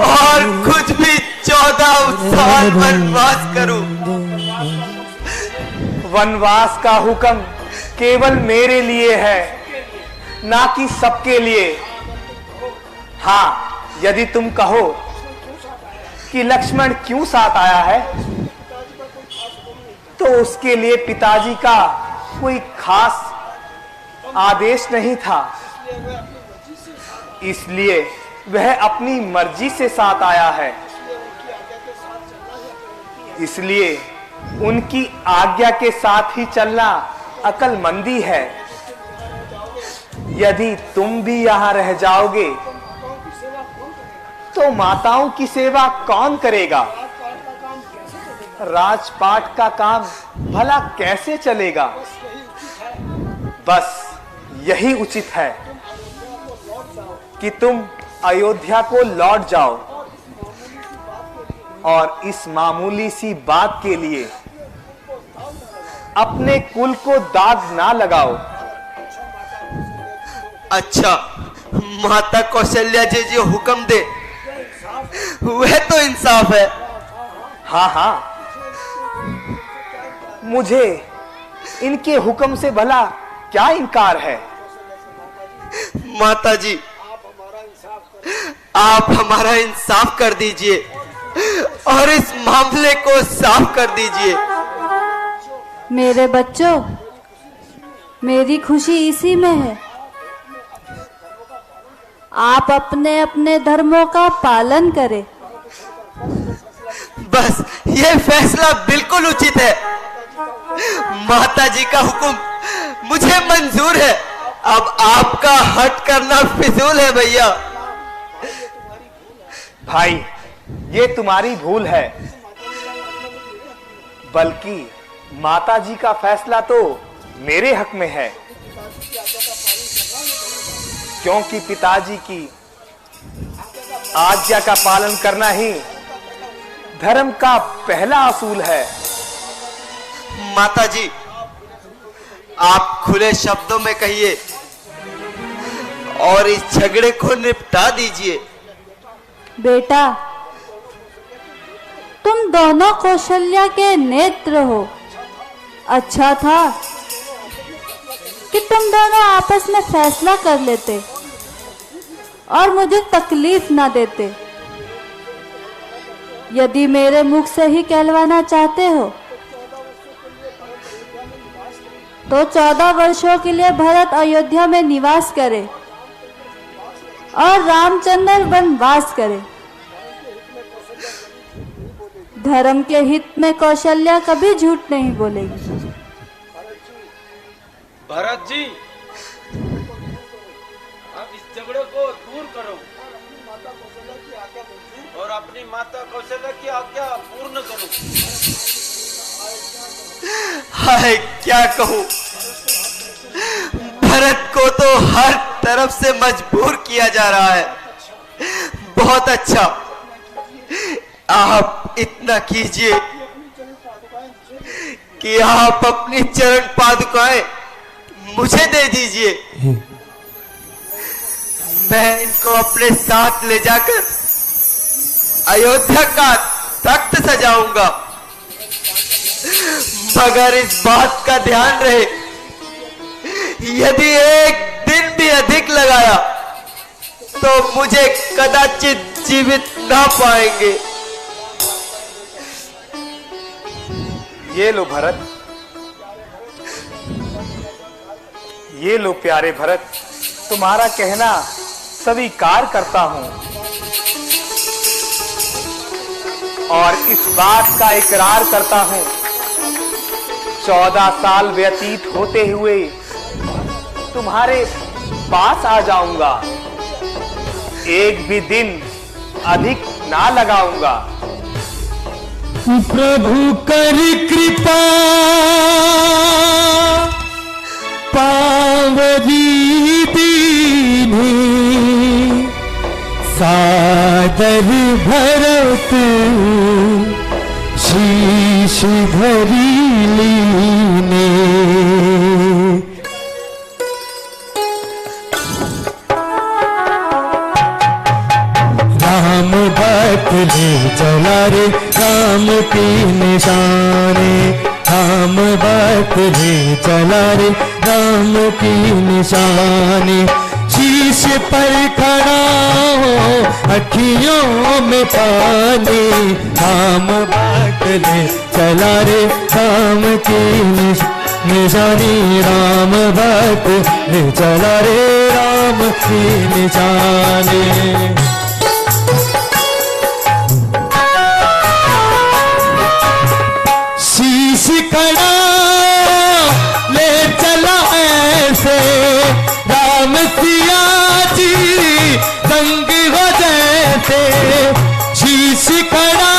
और कुछ भी 14 साल वनवास करूं। वनवास का हुक्म केवल मेरे लिए है, ना कि सबके लिए। हाँ, यदि तुम कहो कि लक्ष्मण क्यों साथ आया है, तो उसके लिए पिताजी का कोई खास आदेश नहीं था, इसलिए वह अपनी मर्जी से साथ आया है। इसलिए उनकी आज्ञा के साथ ही चलना अक्लमंदी है। यदि तुम भी यहां रह जाओगे तो माताओं की सेवा कौन करेगा? राजपाट का काम भला कैसे चलेगा? बस यही उचित है कि तुम अयोध्या को लौट जाओ और इस मामूली सी बात के लिए अपने कुल को दाग ना लगाओ। अच्छा, माता कौशल्या जी जो हुक्म दे वह तो इंसाफ है। हाँ हाँ, मुझे इनके हुक्म से भला क्या इनकार है? माता जी, आप हमारा इंसाफ कर दीजिए और इस मामले को साफ कर दीजिए। मेरे बच्चों, मेरी खुशी इसी में है। आप अपने अपने धर्मों का पालन करें। बस ये फैसला बिल्कुल उचित है। माता जी का हुक्म मुझे मंजूर है। अब आपका हट करना फिजूल है भैया। भाई, ये तुम्हारी भूल है, बल्कि माता जी का फैसला तो मेरे हक में है, क्योंकि पिताजी की आज्ञा का पालन करना ही धर्म का पहला असूल है। माता जी, आप खुले शब्दों में कहिए और इस झगड़े को निपटा दीजिए। बेटा, तुम दोनों कौशल्या के नेत्र हो। अच्छा था कि तुम दोनों आपस में फैसला कर लेते और मुझे तकलीफ ना देते। यदि मेरे मुख से ही कहलवाना चाहते हो तो 14 वर्षों के लिए भरत अयोध्या में निवास करे और रामचंद्र वनवास करे। धर्म के हित में कौशल्या कभी झूठ नहीं बोलेगी। भरत जी, अब इस झगड़े को दूर करो और अपनी माता कौशल्या की आज्ञा पूर्ण करो। हाय, क्या कहूं, भरत को तो हर तरफ से मजबूर किया जा रहा है। बहुत अच्छा, आप इतना कीजिए कि आप अपनी चरण पादुकाएं मुझे दे दीजिए। मैं इनको अपने साथ ले जाकर अयोध्या का तख्त सजाऊंगा, मगर इस बात का ध्यान रहे, यदि एक दिन भी अधिक लगाया तो मुझे कदाचित जीवित ना पाएंगे। ये लो भरत, ये लो प्यारे भरत, तुम्हारा कहना स्वीकार करता हूं और इस बात का इकरार करता हूं 14 साल व्यतीत होते हुए तुम्हारे पास आ जाऊंगा। एक भी दिन अधिक ना लगाऊंगा। प्रभु कर कृपा पावरी दीनी सादर भरत शीश धरी लीने। राम भक्त ले चला रे राम की निशाने। राम भक्त ले चला रे राम की निशाने। शीश पर खड़ा हो अखियों में पानी। राम भक्त ले चला रे राम की निशानी। राम भक्त ले चला रे राम की निशानी। शीश खड़ा ले चला ऐसे राम सिया जी रंग हो जैसे। शीश खड़ा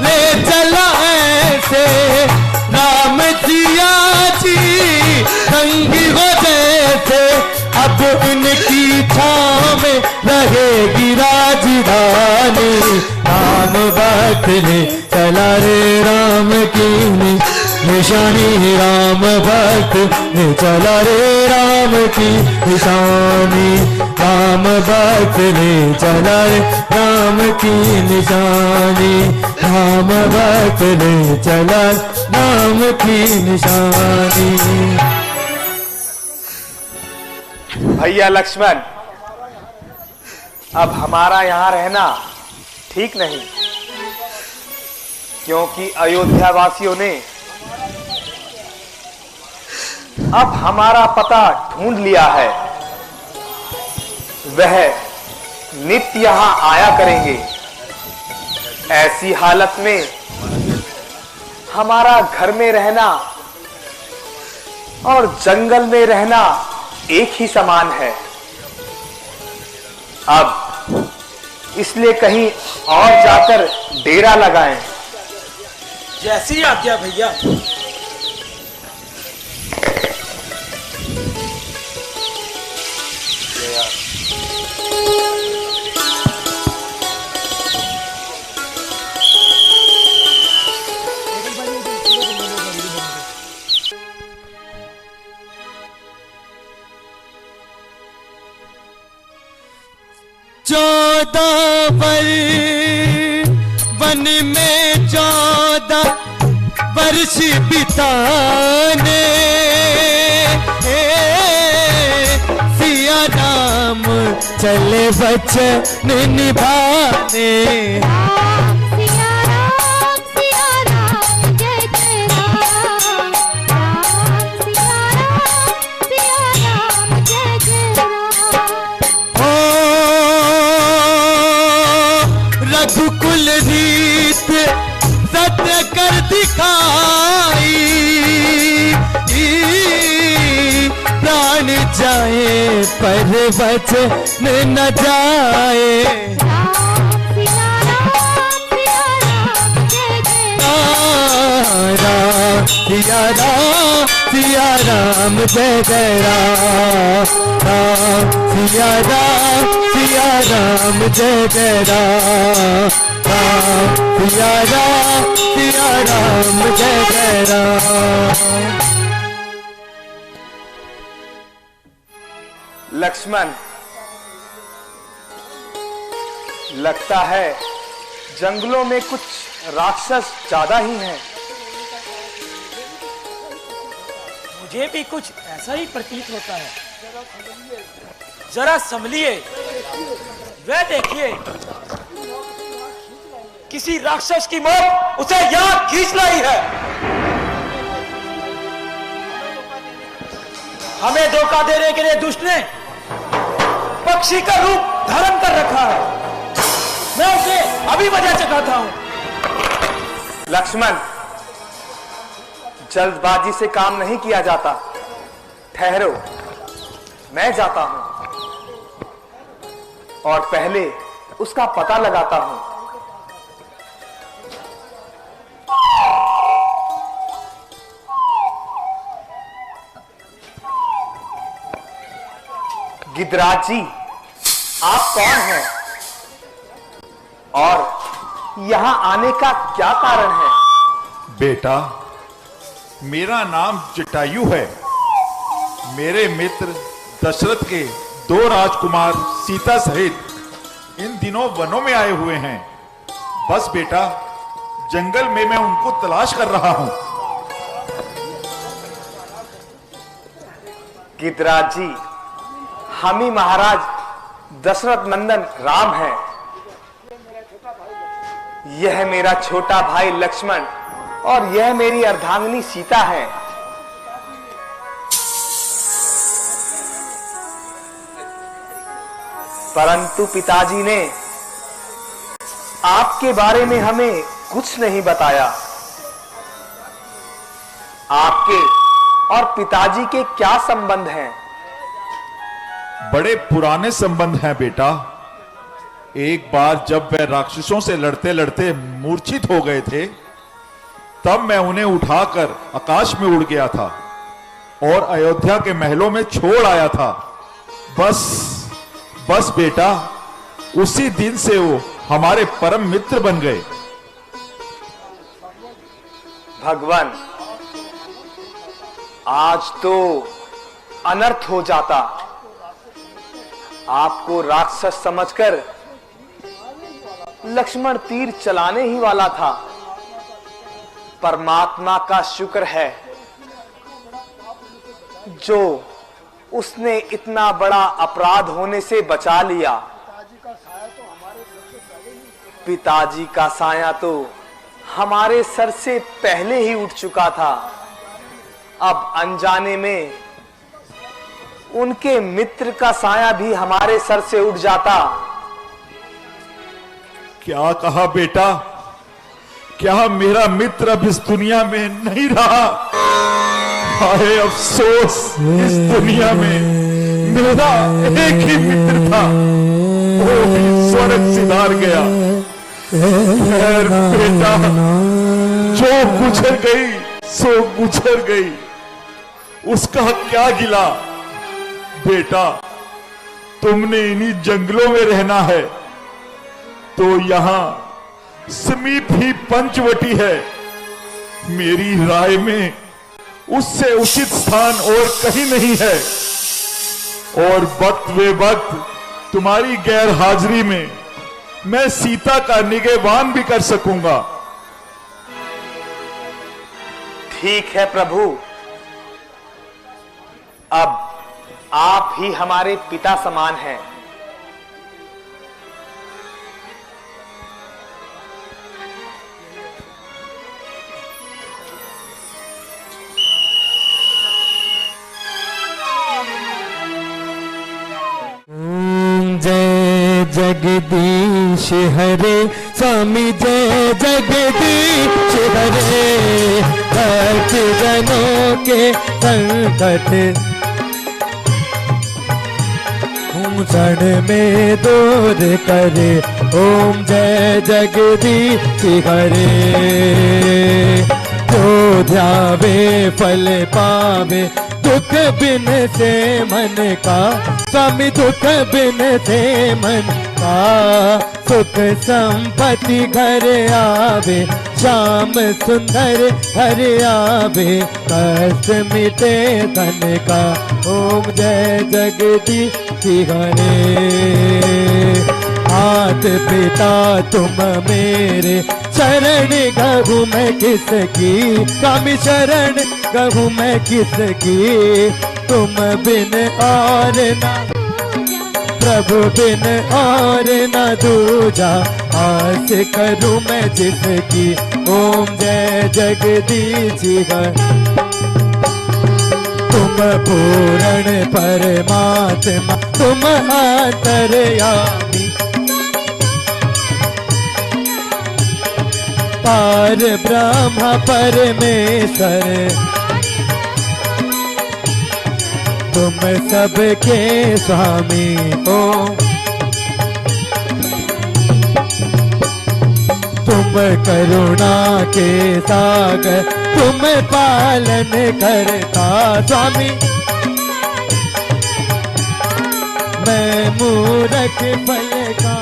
ले चला ऐसे राम सिया जी रंग हो जैसे। अब उनकी छाँव में रहेगी राजधानी। राम भक्त ले चला रे राम की निशानी। राम भक्त ले चला रे राम की निशानी। राम भक्त ले चला रे राम की निशानी। राम भक्त ले चला राम की निशानी। भैया लक्ष्मण, अब हमारा यहाँ रहना ठीक नहीं, क्योंकि अयोध्या वासियों ने अब हमारा पता ढूंढ लिया है। वह नित्य यहां आया करेंगे। ऐसी हालत में हमारा घर में रहना और जंगल में रहना एक ही समान है। अब इसलिए कहीं और जाकर डेरा लगाएं। जैसी आज्ञा भैया। वन में 14 वर्ष बिताने। सिया राम चले वचन निभाने। सिया राम जय जय राम। राम सिया राम जय जय राम। रघुकुल रीत सत्य कर दिखाई। प्राण जाए पर वचन न जाए। राम सिया राम जय जय राम सिया राम जय जय राम। राम सिया राम जय जय राम। राम सिया राम जय जय राम। लक्ष्मण, लगता है जंगलों में कुछ राक्षस ज्यादा ही हैं। मुझे भी कुछ ऐसा ही प्रतीत होता है। जरा संभलिए। वह देखिए, किसी राक्षस की मौत उसे यहां खींच लाई है। हमें धोखा देने के लिए दुष्ट ने पक्षी का रूप धारण कर रखा है। मैं उसे अभी वजह चकाता हूं। लक्ष्मण, जल्दबाजी से काम नहीं किया जाता। ठहरो, मैं जाता हूं और पहले उसका पता लगाता हूं। गिदराज जी, आप कौन हैं और यहां आने का क्या कारण है? बेटा, मेरा नाम जटायु है। मेरे मित्र दशरथ के 2 राजकुमार सीता सहित इन दिनों वनों में आए हुए हैं। बस बेटा, जंगल में मैं उनको तलाश कर रहा हूं। गिदराज जी, हम ही महाराज दशरथ नंदन राम हैं। यह मेरा छोटा भाई लक्ष्मण और यह मेरी अर्धांगिनी सीता है। परंतु पिताजी ने आपके बारे में हमें कुछ नहीं बताया। आपके और पिताजी के क्या संबंध हैं? बड़े पुराने संबंध हैं बेटा। एक बार जब वे राक्षसों से लड़ते लड़ते मूर्छित हो गए थे, तब मैं उन्हें उठाकर आकाश में उड़ गया था और अयोध्या के महलों में छोड़ आया था। बस बेटा, उसी दिन से वो हमारे परम मित्र बन गए। भगवान, आज तो अनर्थ हो जाता। आपको राक्षस समझकर लक्ष्मण तीर चलाने ही वाला था। परमात्मा का शुक्र है जो उसने इतना बड़ा अपराध होने से बचा लिया। पिताजी का साया तो हमारे सर से पहले ही उठ चुका था। अब अनजाने में उनके मित्र का साया भी हमारे सर से उठ जाता। क्या कहा बेटा? क्या मेरा मित्र अब इस दुनिया में नहीं रहा? हाय अफसोस, इस दुनिया में मेरा एक ही मित्र था, वो भी स्वर्ग सिधार गया। खैर बेटा, जो गुजर गई सो गुजर गई, उसका क्या गिला। बेटा, तुमने इन्हीं जंगलों में रहना है तो यहां समीप ही पंचवटी है। मेरी राय में उससे उचित स्थान और कहीं नहीं है। और वक्त वे वक्त तुम्हारी गैर हाजिरी में मैं सीता का निगहबान भी कर सकूंगा। ठीक है प्रभु, अब आप ही हमारे पिता समान हैं। जय जगदीश हरे स्वामी, जय जगदीश हरे। भक्त जनों के संकट क्षण में दूर करे। ओम जय जगदीश हरे। जो ध्यावे फल पावे, दुख बिन से मन का स्वामी, दुख बिन से मन का। सुख संपत्ति घर आवे, श्याम सुंदर घर आवे। कष्ट मिटे धन का। ओम जय जगदीश हरे। हाथ पिता तुम मेरे, शरण गहूँ मैं किसकी। स्वामी शरण गहूँ मैं किसकी। तुम बिन और ना प्रभु, बिन और न दूजा। आस करूँ मैं जिसकी। ओम जय जगदीश हरे। तुम पूर्ण परमात्मा, तुम अंतर्यामी। पार ब्रह्मा परमेश्वर, तुम सबके स्वामी हो। तुम करुणा के सागर, तुम पालन करता स्वामी। मैं मूरख फल का